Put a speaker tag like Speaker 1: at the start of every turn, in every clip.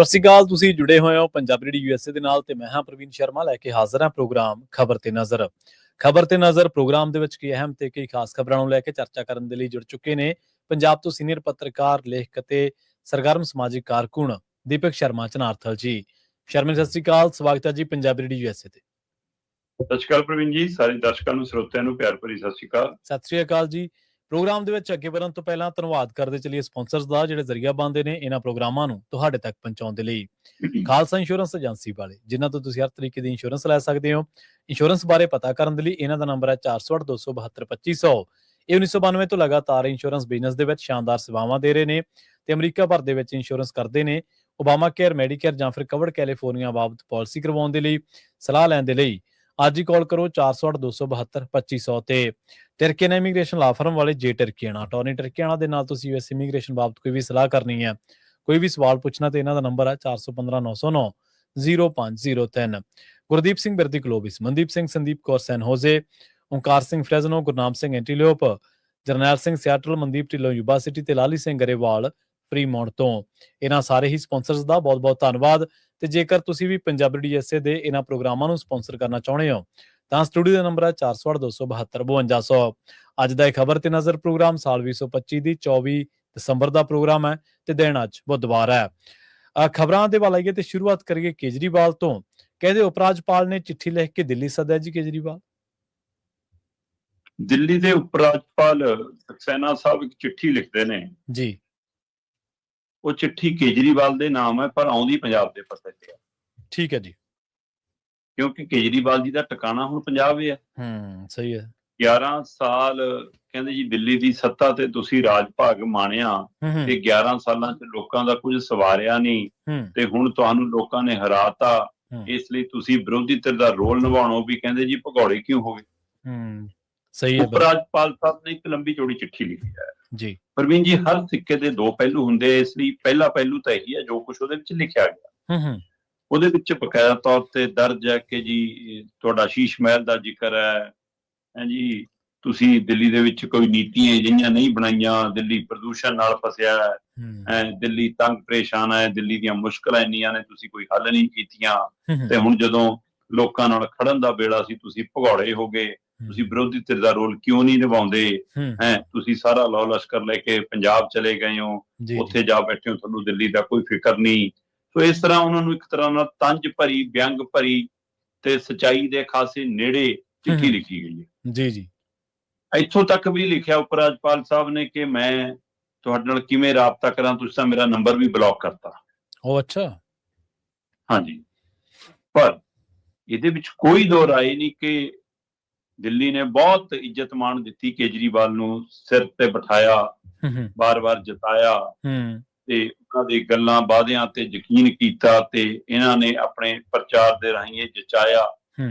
Speaker 1: ਸਤਿ ਸ਼੍ਰੀ ਅਕਾਲ। ਤੁਸੀਂ ਜੁੜੇ ਹੋਏ ਹੋ ਪੰਜਾਬੀ ਰੇਡੀਓ ਯੂਐਸਏ ਦੇ ਨਾਲ ਤੇ ਮੈਂ ਹਾਂ ਪ੍ਰਵੀਨ ਸ਼ਰਮਾ ਲੈ ਕੇ ਹਾਜ਼ਰ ਹਾਂ ਪ੍ਰੋਗਰਾਮ ਖਬਰ ਤੇ ਨਜ਼ਰ। ਖਬਰ ਤੇ ਨਜ਼ਰ ਪ੍ਰੋਗਰਾਮ ਦੇ ਵਿੱਚ ਕਈ ਅਹਿਮ ਤੇ ਕਈ ਖਾਸ ਖਬਰਾਂ ਨੂੰ ਲੈ ਕੇ ਚਰਚਾ ਕਰਨ ਦੇ ਲਈ ਜੁੜ ਚੁੱਕੇ ਨੇ ਪੰਜਾਬ ਤੋਂ ਸੀਨੀਅਰ ਪੱਤਰਕਾਰ, ਲੇਖਕ ਅਤੇ ਸਰਗਰਮ ਸਮਾਜਿਕ ਕਾਰਕੁਨ ਦੀਪਕ ਸ਼ਰਮਾ ਚਨਾਰਥਲ ਜੀ। ਸ਼ਰਮਾ ਸਤਿ ਸ਼੍ਰੀ ਅਕਾਲ, ਸਵਾਗਤ ਹੈ ਜੀ ਪੰਜਾਬੀ ਰੇਡੀਓ ਯੂਐਸਏ ਤੇ।
Speaker 2: ਸਤਿ ਸ਼੍ਰੀ ਅਕਾਲ ਪ੍ਰਵੀਨ ਜੀ, ਸਾਰੇ ਦਰਸ਼ਕਾਂ ਨੂੰ, ਸਰੋਤਿਆਂ ਨੂੰ ਪਿਆਰ ਭਰੀ ਸਤਿ ਸ਼੍ਰੀ ਅਕਾਲ।
Speaker 1: ਸਤਿ ਸ਼੍ਰੀ ਅਕਾਲ ਜੀ। ਪ੍ਰੋਗਰਾਮ ਦੇ ਵਿੱਚ ਅੱਗੇ ਵਧਣ ਤੋਂ ਪਹਿਲਾਂ ਧੰਨਵਾਦ ਕਰਦੇ ਚੱਲੀਏ ਸਪਾਂਸਰਸ ਦਾ, ਜਿਹੜੇ ਜ਼ਰੀਆ ਬਣਦੇ ਨੇ ਇਹਨਾਂ ਪ੍ਰੋਗਰਾਮਾਂ ਨੂੰ ਤੁਹਾਡੇ ਤੱਕ ਪਹੁੰਚਾਉਣ ਦੇ ਲਈ। ਖਾਲਸਾ ਇੰਸ਼ੋਰੈਂਸ ਏਜੰਸੀ ਵਾਲੇ, ਜਿਨ੍ਹਾਂ ਤੋਂ ਤੁਸੀਂ ਹਰ ਤਰੀਕੇ ਦੀ ਇੰਸ਼ੋਰੈਂਸ ਲੈ ਸਕਦੇ ਹੋ। ਇੰਸ਼ੋਰੈਂਸ ਬਾਰੇ ਪਤਾ ਕਰਨ ਦੇ ਲਈ ਇਹਨਾਂ ਦਾ ਨੰਬਰ ਹੈ 408-272-2500। ਇਹ 1992 ਤੋਂ ਲਗਾਤਾਰ ਇੰਸ਼ੋਰੈਂਸ ਬਿਜ਼ਨਸ ਦੇ ਵਿੱਚ ਸ਼ਾਨਦਾਰ ਸੇਵਾਵਾਂ ਦੇ ਰਹੇ ਨੇ ਤੇ ਅਮਰੀਕਾ ਭਰ ਦੇ ਵਿੱਚ ਇੰਸ਼ੋਰੈਂਸ ਕਰਦੇ ਨੇ। ਓਬਾਮਾ ਕੇਅਰ, ਮੈਡੀਕੇਅਰ ਜਾਂ ਫਿਰ ਕਵਰਡ ਕੈਲੀਫੋਰਨੀਆ ਬਾਬਤ ਪਾਲਿਸੀ ਕਰਵਾਉਣ ਦੇ ਲਈ, ਸਲਾਹ ਲੈਣ ਦੇ ਲਈ ਅੱਜ ਹੀ ਕਾਲ ਕਰੋ 408-272-2500 ਤੇ। ਟਰਕੀਆਨਾ ਇਮੀਗ੍ਰੇਸ਼ਨ ਲਾ ਫਰਮ ਵਾਲੇ ਜੇ ਟਰਕੀਆਨਾ, ਅਟਾਰਨੀ ਟਰਕੀਆਨਾ ਦੇ ਨਾਲ ਤੁਸੀਂ ਯੂਐਸ ਇਮੀਗ੍ਰੇਸ਼ਨ ਬਾਬਤ ਕੋਈ ਵੀ ਸਲਾਹ ਕਰਨੀ ਹੈ, ਕੋਈ ਵੀ ਸਵਾਲ ਪੁੱਛਣਾ, ਤੇ ਇਹਨਾਂ ਦਾ ਨੰਬਰ ਹੈ 415-909-0503। ਗੁਰਦੀਪ ਸਿੰਘ ਬਿਰਦੀ ਗਲੋਬਿਸ, Mandeep Singh, Sandeep Kaur San Jose, Onkar Singh Fresno, Gurnam Singh Antelope, Jarnail Singh Seattle, Mandeep Dhillon Yuba City ਤੇ ਲਾਲੀ ਸਿੰਘ ਗਰੇਵਾਲ ਫਰੀਮੌਂਟ ਤੋਂ। ਇਹਨਾਂ ਸਾਰੇ ਹੀ ਸਪਾਂਸਰਸ ਦਾ ਬਹੁਤ ਬਹੁਤ ਧੰਨਵਾਦ। ਤੇ ਜੇਕਰ ਤੁਸੀਂ ਵੀ ਪੰਜਾਬੀ ਰੇਡੀਓ ਯੂਐਸਏ ਦੇ ਇਹਨਾਂ ਪ੍ਰੋਗਰਾਮਾਂ ਨੂੰ ਸਪਾਂਸਰ ਕਰਨਾ ਚਾਹੁੰਦੇ ਹੋ ਤਾਂ ਸਟੂਡੀਓ ਦਾ ਨੰਬਰ ਹੈ 408-272-5200। ਅੱਜ ਦਾ ਇਹ ਖਬਰ ਤੇ ਨਜ਼ਰ ਪ੍ਰੋਗਰਾਮ ਸਾਲ 2025 ਦੀ 24 ਦਸੰਬਰ ਦਾ ਪ੍ਰੋਗਰਾਮ ਹੈ ਤੇ ਦਿਨ ਅੱਜ ਬੁੱਧਵਾਰ ਹੈ। ਖਬਰਾਂ ਦੇ ਵੱਲ ਆਈਏ ਤੇ ਸ਼ੁਰੂਆਤ ਕਰੀਏ ਕੇਜਰੀਵਾਲ ਤੋਂ। ਕਹਿੰਦੇ ਉਪ ਰਾਜਪਾਲ ਨੇ ਚਿੱਠੀ ਲਿਖ ਕੇ ਦਿੱਲੀ ਸੱਦਿਆ ਜੀ ਕੇਜਰੀਵਾਲ।
Speaker 2: ਦਿੱਲੀ ਦੇ ਉਪ ਰਾਜਪਾਲ ਸਕਸੈਨਾ ਸਾਹਿਬ ਇੱਕ ਚਿੱਠੀ ਲਿਖਦੇ ਨੇ
Speaker 1: ਜੀ।
Speaker 2: ਉਹ ਚਿੱਠੀ ਕੇਜਰੀਵਾਲ ਦੇ ਨਾਮ ਹੈ ਪਰ ਆਉਂਦੀ ਪੰਜਾਬ ਦੇ ਪਤੇ ਤੇ ਹੈ।
Speaker 1: ਠੀਕ ਹੈ ਜੀ।
Speaker 2: ਕਿਉਂਕਿ ਕੇਜਰੀਵਾਲ ਜੀ ਦਾ ਟਿਕਾਣਾ ਹੁਣ ਪੰਜਾਬ ਹੀ ਹੈ।
Speaker 1: ਸਹੀ ਹੈ।
Speaker 2: 11 ਸਾਲ ਕਹਿੰਦੇ ਜੀ ਦਿੱਲੀ ਦੀ ਸੱਤਾ ਤੇ ਤੁਸੀਂ ਰਾਜ ਭਾਗ ਮਾਣਿਆ ਤੇ 11 ਸਾਲਾਂ ਚ ਲੋਕਾਂ ਦਾ ਕੁਝ ਸਵਾਰਿਆ ਨਹੀਂ ਤੇ ਹੁਣ ਤੁਹਾਨੂੰ ਲੋਕਾਂ ਨੇ ਹਰਾਤਾ। ਇਸ ਲਈ ਤੁਸੀਂ ਵਿਰੋਧੀ ਧਿਰ ਦਾ ਰੋਲ ਨਿਭਾਉਣੋ ਵੀ ਕਹਿੰਦੇ ਜੀ ਭਗੌੜੇ ਕਿਉਂ ਹੋ ਗਏ।
Speaker 1: ਸਹੀ ਹੈ।
Speaker 2: ਉਪ ਰਾਜਪਾਲ ਸਾਹਿਬ ਨੇ ਇੱਕ ਲੰਬੀ ਚੌੜੀ ਚਿੱਠੀ ਲਿਖੀ ਹੈ
Speaker 1: ਜੀ।
Speaker 2: ਪ੍ਰਵੀਨ ਜੀ, ਹਰ ਸਿੱਕੇ ਦੇ ਦੋ ਪਹਿਲੂ ਹੁੰਦੇ, ਇਸ ਲਈ ਪਹਿਲਾ ਪਹਿਲੂ ਤਾਂ ਇਹੀ ਹੈ ਜੋ ਕੁਝ ਉਹਦੇ ਵਿੱਚ ਲਿਖਿਆ ਗਿਆ। ਉਹਦੇ ਵਿੱਚ ਬਕਾਇਦਾ ਤੌਰ ਤੇ ਦਰਜ ਹੈ ਕਿ ਜੀ ਤੁਹਾਡਾ ਸ਼ੀਸ਼ ਮਹਿਲ ਦਾ ਜ਼ਿਕਰ ਹੈ ਜੀ, ਤੁਸੀਂ ਦਿੱਲੀ ਦੇ ਵਿੱਚ ਕੋਈ ਨੀਤੀਆਂ ਅਜਿਹੀਆਂ ਨਹੀਂ ਬਣਾਈਆਂ, ਦਿੱਲੀ ਪ੍ਰਦੂਸ਼ਣ ਨਾਲ ਫਸਿਆ ਹੈ, ਦਿੱਲੀ ਤੰਗ ਪਰੇਸ਼ਾਨ ਹੈ, ਦਿੱਲੀ ਦੀਆਂ ਮੁਸ਼ਕਲਾਂ ਇੰਨੀਆਂ ਨੇ, ਤੁਸੀਂ ਕੋਈ ਹੱਲ ਨਹੀਂ ਕੀਤੀਆਂ ਤੇ ਹੁਣ ਜਦੋਂ ਲੋਕਾਂ ਨਾਲ ਖੜਨ ਦਾ ਵੇਲਾ ਸੀ ਤੁਸੀਂ ਭਗੌੜੇ ਹੋ ਗਏ, ਤੁਸੀਂ ਵਿਰੋਧੀ ਧਿਰ ਦਾ ਰੋਲ ਕਿਉਂ ਨਹੀਂ ਨਿਭਾਉਂਦੇ, ਤੁਸੀਂ ਸਾਰਾ ਲਾਅ ਲਸ਼ਕਰ ਲੈ ਕੇ ਪੰਜਾਬ ਚਲੇ ਗਏ ਹੋ, ਉੱਥੇ ਜਾ ਬੈਠੇ ਹੋ, ਤੁਹਾਨੂੰ ਦਿੱਲੀ ਦਾ ਕੋਈ ਫਿਕਰ ਨਹੀਂ। ਸੋ ਇਸ ਤਰ੍ਹਾਂ ਉਹਨਾਂ ਨੂੰ ਇੱਕ ਤਰ੍ਹਾਂ ਨਾਲ ਤੰਜ ਭਰੀ, ਵਿਅੰਗ ਭਰੀ ਤੇ ਸਚਾਈ ਦੇ ਖਾਸੇ ਨੇੜੇ ਚਿੱਠੀ ਲਿਖੀ ਗਈ ਹੈ।
Speaker 1: ਜੀ ਜੀ।
Speaker 2: ਇੱਥੋਂ ਤੱਕ ਵੀ ਲਿਖਿਆ ਉਪ ਰਾਜਪਾਲ ਸਾਹਿਬ ਨੇ ਕਿ ਮੈਂ ਤੁਹਾਡੇ ਨਾਲ ਕਿਵੇਂ ਰਾਬਤਾ ਕਰਾਂ, ਤੁਸੀਂ ਤਾਂ ਮੇਰਾ ਨੰਬਰ ਵੀ ਬਲੌਕ ਕਰਤਾ।
Speaker 1: ਉਹ ਅੱਛਾ। ਹਾਂਜੀ।
Speaker 2: ਪਰ ਇਹਦੇ ਵਿੱਚ ਕੋਈ ਦੋ ਰਾਏ ਨਹੀਂ ਕਿ ਦਿੱਲੀ ਨੇ ਬਹੁਤ ਇੱਜ਼ਤ ਮਾਣ ਦਿੱਤੀ ਕੇਜਰੀਵਾਲ ਨੂੰ, ਸਿਰ ਤੇ ਬਿਠਾਇਆ, ਬਾਰ-ਬਾਰ ਜਿਤਾਇਆ ਤੇ ਉਹਨਾਂ ਦੀ ਗੱਲਾਂ ਵਾਅਦਿਆਂ ਤੇ ਯਕੀਨ ਕੀਤਾ ਤੇ ਇਹਨਾਂ ਨੇ ਆਪਣੇ ਪ੍ਰਚਾਰ ਦੇ ਰਾਹੀਂ ਇਹ ਜਚਾਇਆ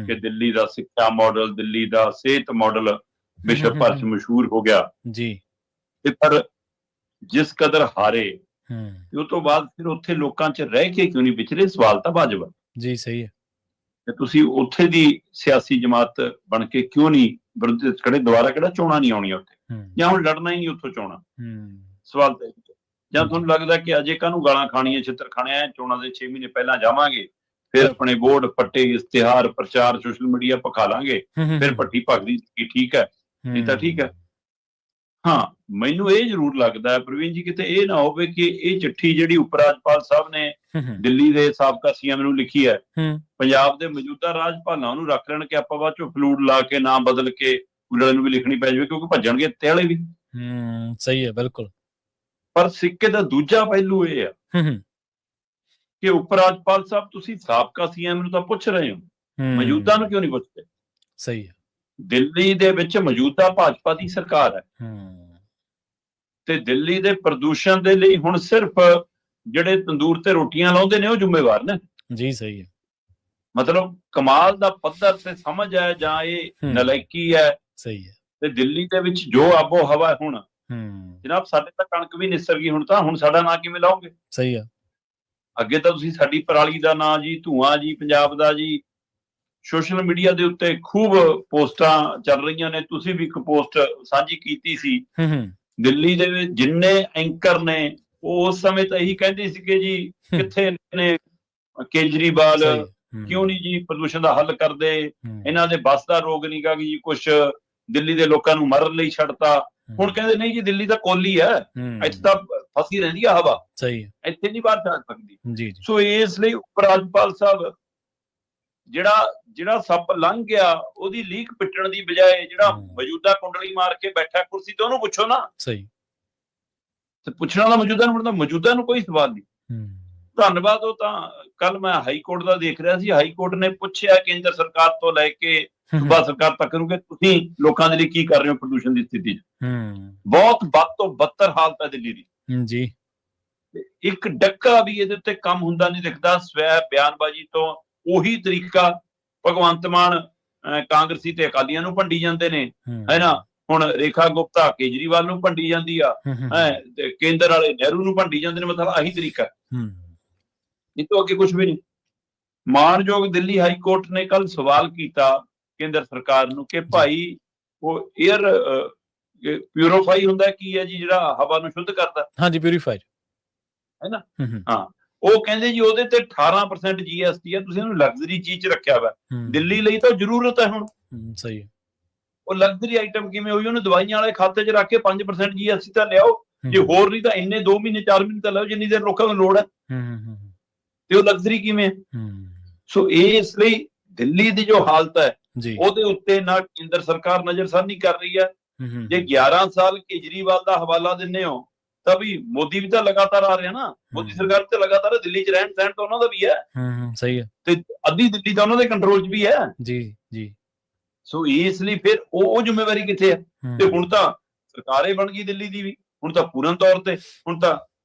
Speaker 2: ਕਿ ਦਿੱਲੀ ਦਾ ਸਿੱਖਿਆ ਮਾਡਲ, ਦਿੱਲੀ ਦਾ ਸਿਹਤ ਮਾਡਲ ਵਿਸ਼ਵ ਭਰ ਚ ਮਸ਼ਹੂਰ ਹੋ ਗਿਆ
Speaker 1: ਜੀ।
Speaker 2: ਤੇ ਪਰ ਜਿਸ ਕਦਰ ਹਾਰੇ ਤੇ ਉਹ ਤੋਂ ਬਾਅਦ ਫਿਰ ਉੱਥੇ ਲੋਕਾਂ ਚ ਰਹਿ ਕੇ ਕਿਉਂ ਨਹੀਂ ਵਿਚਰੇ, ਸਵਾਲ ਤਾਂ ਵਾਜਬ ਹੈ ਜੀ। ਸਹੀ ਹੈ। ਤੇ ਤੁਸੀਂ ਉੱਥੇ ਦੀ ਸਿਆਸੀ ਜਮਾਤ ਬਣ ਕੇ ਕਿਉਂ ਨਹੀਂ ਵਿਰੋਧੀ ਖੜੇ, ਦੁਬਾਰਾ ਕਿਹੜਾ ਚੋਣਾਂ ਨਹੀਂ ਆਉਣੀਆਂ ਉੱਥੇ, ਜਾਂ ਹੁਣ ਲੜਨਾ ਹੀ ਨਹੀਂ ਉੱਥੋਂ ਚੋਣਾਂ, ਸਵਾਲ ਤਾਂ ਜਾਂ ਤੁਹਾਨੂੰ ਲੱਗਦਾ ਕਿ ਅਜੇ ਕਾਹਨੂੰ ਗਾਲਾਂ ਖਾਣੀਆਂ, ਛਿੱਤਰ ਖਾਣੇ ਆ, ਚੋਣਾਂ ਦੇ 6 ਮਹੀਨੇ ਪਹਿਲਾਂ ਜਾਵਾਂਗੇ, ਫਿਰ ਆਪਣੇ ਬੋਰਡ ਪੱਟੇ, ਇਸ਼ਤਿਹਾਰ, ਪ੍ਰਚਾਰ, ਸੋਸ਼ਲ ਮੀਡੀਆ ਪਖਾ ਲਾਂਗੇ, ਫਿਰ ਭੱਠੀ ਭਖਦੀ ਠੀਕ ਹੈ, ਨਹੀਂ ਤਾਂ ਠੀਕ ਹੈ। ਹਾਂ, ਮੈਨੂੰ ਇਹ ਜ਼ਰੂਰ ਲੱਗਦਾ ਹੈ ਪ੍ਰਵੀਨ ਜੀ, ਕਿਤੇ ਇਹ ਨਾ ਹੋਵੇ ਕਿ ਇਹ ਚਿੱਠੀ ਜਿਹੜੀ ਉਪ ਰਾਜਪਾਲ ਸਾਹਿਬ ਨੇ ਦਿੱਲੀ ਦੇ ਸਾਬਕਾ ਸੀਐਮ ਨੂੰ ਲਿਖੀ ਹੈ, ਪੰਜਾਬ ਦੇ ਮੌਜੂਦਾ ਰਾਜਪਾਲਾਂ ਨੂੰ ਰੱਖ ਲੈਣ ਕਿ ਆਪਾਂ ਬਾਅਦ ਚੋਂ ਫਲੂਡ ਲਾ ਕੇ ਨਾਮ ਬਦਲ ਕੇ ਉਹਨਾਂ ਨੂੰ ਵੀ ਲਿਖਣੀ ਪੈ ਜਾਵੇ, ਕਿਉਂਕਿ ਭੱਜਣਗੇ ਤੇ ਵਾਲੇ ਵੀ।
Speaker 1: ਸਹੀ ਹੈ, ਬਿਲਕੁਲ।
Speaker 2: ਪਰ ਸਿੱਕੇ ਦਾ ਦੂਜਾ ਪਹਿਲੂ ਇਹ ਆ ਕਿ ਉਪ ਰਾਜਪਾਲ ਸਾਹਿਬ ਤੁਸੀਂ ਸਾਬਕਾ ਸੀਐਮ ਨੂੰ ਤਾਂ ਪੁੱਛ ਰਹੇ ਹੋ, ਮੌਜੂਦਾ ਨੂੰ ਕਿਉਂ ਨਹੀਂ ਪੁੱਛਦੇ?
Speaker 1: ਸਹੀ ਹੈ।
Speaker 2: ਦਿੱਲੀ ਦੇ ਵਿੱਚ ਮੌਜੂਦਾ ਭਾਜਪਾ ਦੀ ਸਰਕਾਰ ਹੈ ਤੇ ਦਿੱਲੀ ਦੇ ਪ੍ਰਦੂਸ਼ਣ ਦੇ ਲਈ ਹੁਣ ਸਿਰਫ ਜਿਹੜੇ ਤੰਦੂਰ ਤੇ ਰੋਟੀਆਂ ਲਾਉਂਦੇ ਨੇ ਉਹ ਜ਼ਿੰਮੇਵਾਰ ਨੇ ਜੀ। ਸਹੀ ਹੈ। ਮਤਲਬ ਕਮਾਲ ਦਾ ਪੱਧਰ ਤੇ ਸਮਝ ਹੈ ਜਾਂ ਇਹ ਨਲਾਇਕੀ ਹੈ? ਸਹੀ ਹੈ। ਤੇ ਦਿੱਲੀ ਦੇ ਵਿੱਚ ਜੋ ਆਬੋ ਹਵਾ ਹੁਣ, ਜਨਾਬ ਸਾਡੇ ਤਾਂ ਕਣਕ ਵੀ ਨਿਸਰ ਗਈ, ਹੁਣ ਸਾਡਾ ਨਾਂ ਕਿਵੇਂ ਲਾਓਗੇ? ਸਹੀ ਆ। ਅੱਗੇ ਤਾਂ ਤੁਸੀਂ ਸਾਡੀ ਪਰਾਲੀ ਦਾ ਨਾਂ ਜੀ, ਧੂਆਂ ਜੀ ਪੰਜਾਬ ਦਾ ਜੀ, ਸੋਸ਼ਲ ਮੀਡੀਆ ਦੇ ਉੱਤੇ ਖੂਬ ਪੋਸਟਾਂ ਚੱਲ ਰਹੀਆਂ ਨੇ, ਤੁਸੀਂ ਵੀ ਇੱਕ ਪੋਸਟ ਸਾਂਝੀ ਕੀਤੀ ਸੀ। ਦਿੱਲੀ ਦੇ ਵਿੱਚ ਜਿੰਨੇ ਐਂਕਰ ਨੇ ਉਹ ਉਸ ਸਮੇਂ ਤਾਂ ਇਹੀ ਕਹਿੰਦੇ ਸੀ ਕਿ ਜੀ ਕਿੱਥੇ ਨੇ ਕੇਜਰੀਵਾਲ, ਕਿਉਂ ਨਹੀਂ ਜੀ ਪ੍ਰਦੂਸ਼ਣ ਦਾ ਹੱਲ ਕਰਦੇ, ਇਹਨਾਂ ਦੇ ਬੱਸ ਦਾ ਰੋਗ ਨਹੀਂ ਗਾ ਜੀ, ਕੁਛ ਦਿੱਲੀ ਦੇ ਲੋਕਾਂ ਨੂੰ ਮਰਨ ਲਈ ਛੱਡਤਾ। ਹੁਣ ਕਹਿੰਦੇ ਨਹੀਂ ਜੀ ਦਿੱਲੀ ਤਾਂ ਕੋਲੀ ਹੈ, ਇੱਥੇ ਤਾਂ ਫਸੀ ਰਹਿੰਦੀ ਆ ਹਵਾ, ਇੱਥੇ ਨਹੀਂ ਬਾਹਰ ਜਾ ਸਕਦੀ। ਸੋ ਇਸ ਲਈ ਉਪ ਰਾਜਪਾਲ ਸਾਹਿਬ ਜਿਹੜਾ ਸੱਪ ਲੰਘ ਗਿਆ ਉਹਦੀ ਲੀਕ ਪਿੱਟਣ ਦੀ ਬਜਾਏ ਜਿਹੜਾ ਮੌਜੂਦਾ ਕੁੰਡਲੀ ਮਾਰ ਕੇ ਬੈਠਾ ਕੁਰਸੀ ਤੇ ਉਹਨੂੰ ਪੁੱਛੋ ਨਾ। ਤੇ ਪੁੱਛਣਾ ਦਾ ਮੌਜੂਦਾ ਨੂੰ ਕੋਈ ਸਵਾਲ ਨਹੀਂ। ਧੰਨਵਾਦ। ਉਹ ਤਾਂ ਕੱਲ ਮੈਂ ਹਾਈ ਕੋਰਟ ਦਾ ਦੇਖ ਰਿਹਾ ਸੀ, ਹਾਈ ਕੋਰਟ ਨੇ ਪੁੱਛਿਆ ਕੇਂਦਰ ਸਰਕਾਰ ਤੋਂ ਲੈ ਕੇ ਸੂਬਾ ਸਰਕਾਰ ਤੱਕ ਨੂੰ ਕਿ ਤੁਸੀਂ ਲੋਕਾਂ ਦੇ ਲਈ ਕੀ ਕਰ ਰਹੇ ਹੋ ਪ੍ਰਦੂਸ਼ਣ ਦੀ ਸਥਿਤੀ 'ਚ। ਬਹੁਤ ਵੱਧ ਤੋਂ ਬੱਤਰ ਹਾਲਤ ਹੈ ਦਿੱਲੀ ਦੀ ਜੀ। ਇੱਕ ਡੱਕਾ ਵੀ ਇਹਦੇ ਉੱਤੇ ਕੰਮ ਹੁੰਦਾ ਨਹੀਂ ਦਿਖਦਾ। ਸਵੈ ਬਿਆਨਬਾਜ਼ੀ ਤੋਂ ਉਹੀ ਤਰੀਕਾ ਭਗਵੰਤ ਮਾਨ ਕਾਂਗਰਸੀ ਤੇ ਅਕਾਲੀਆਂ ਨੂੰ ਭੰਡੀ ਜਾਂਦੇ ਨੇ, ਹੈ ਨਾ। ਹੁਣ ਰੇਖਾ ਗੁਪਤਾ ਕੇਜਰੀਵਾਲ ਨੂੰ ਭੰਡੀ ਜਾਂਦੀ ਆ, ਕੇਂਦਰ ਵਾਲੇ ਨਹਿਰੂ ਨੂੰ ਭੰਡੀ ਜਾਂਦੇ ਨੇ। ਮਤਲਬ ਆਹੀ ਤਰੀਕਾ, ਇਹ ਤੋਂ ਅੱਗੇ ਕੁਝ ਵੀ ਨਹੀਂ। ਮਾਣਯੋਗ ਦਿੱਲੀ ਹਾਈ ਕੋਰਟ ਨੇ ਕੱਲ ਸਵਾਲ ਕੀਤਾ ਕੇਂਦਰ ਸਰਕਾਰ ਨੂੰ ਕਿ ਭਾਈ ਉਹ 에ਅਰ ਪਿਊਰੀਫਾਈ ਹੁੰਦਾ ਕੀ ਹੈ ਜੀ, ਜਿਹੜਾ ਹਵਾ ਨੂੰ ਸ਼ੁੱਧ ਕਰਦਾ? ਹਾਂਜੀ, ਪਿਊਰੀਫਾਇਰ ਹੈ ਨਾ। ਹਾਂ, ਉਹ ਕਹਿੰਦੇ ਜੀ ਉਹਦੇ ਤੇ 18% GST ਹੈ, ਤੁਸੀਂ ਇਹਨੂੰ ਲਗਜ਼ਰੀ ਚੀਜ਼ 'ਚ ਰੱਖਿਆ ਵਾ। ਦਿੱਲੀ ਲਈ ਤਾਂ ਜ਼ਰੂਰਤ ਹੈ ਹੁਣ। ਸਹੀ ਹੈ। ਉਹ ਲਗਜ਼ਰੀ ਆਈਟਮ ਕਿਵੇਂ ਹੋਈ? ਉਹਨੂੰ ਦਵਾਈਆਂ ਵਾਲੇ ਖਾਤੇ 'ਚ ਰੱਖ ਕੇ 5% GST ਤਾਂ ਲਿਆਓ, ਜੇ ਹੋਰ ਨਹੀਂ ਤਾਂ ਇੰਨੇ 2 ਮਹੀਨੇ 4 ਮਹੀਨੇ ਤਾਂ ਲਿਆਓ ਜਿੰਨੀ ਦੇਰ ਲੋਕਾਂ ਨੂੰ ਲੋੜ ਹੈ। ਤੇ ਉਹ ਲਗਜ਼ਰੀ ਕਿਵੇਂ? ਸੋ ਇਸ ਲਈ ਦਿੱਲੀ ਦੀ ਜੋ ਹਾਲਤ ਹੈ ਉਹਦੇ ਉੱਤੇ ਨਾ ਕੇਂਦਰ ਸਰਕਾਰ ਨਜ਼ਰਸਾਨੀ ਕਰ ਰਹੀ ਹੈ। ਜੇ 11 ਸਾਲ ਕੇਜਰੀਵਾਲ ਦਾ ਹਵਾਲਾ ਦਿੰਦੇ ਹੋ ਤਾਂ ਵੀ ਮੋਦੀ ਵੀ ਤਾਂ ਲਗਾਤਾਰ ਆ ਰਿਹਾ ਨਾ। ਮੋਦੀ ਸਰਕਾਰ ਤੇ ਲਗਾਤਾਰ ਦਿੱਲੀ 'ਚ ਰਹਿਣ ਸਹਿਣ ਤਾਂ ਉਹਨਾਂ ਦਾ ਵੀ ਹੈ। ਸਹੀ ਹੈ। ਤੇ ਅੱਧੀ ਦਿੱਲੀ ਤਾਂ ਉਹਨਾਂ ਦੇ ਕੰਟਰੋਲ 'ਚ ਵੀ ਹੈ ਜੀ। ਸੋ ਇਸ ਲਈ ਫਿਰ ਉਹ ਜ਼ਿੰਮੇਵਾਰੀ ਕਿੱਥੇ ਹੈ? ਤੇ ਹੁਣ ਤਾਂ ਸਰਕਾਰੇ ਬਣ ਗਈ ਦਿੱਲੀ ਦੀ ਵੀ, ਹੁਣ ਤਾਂ ਪੂਰਨ ਤੌਰ ਤੇ ਹੁਣ ਤਾਂ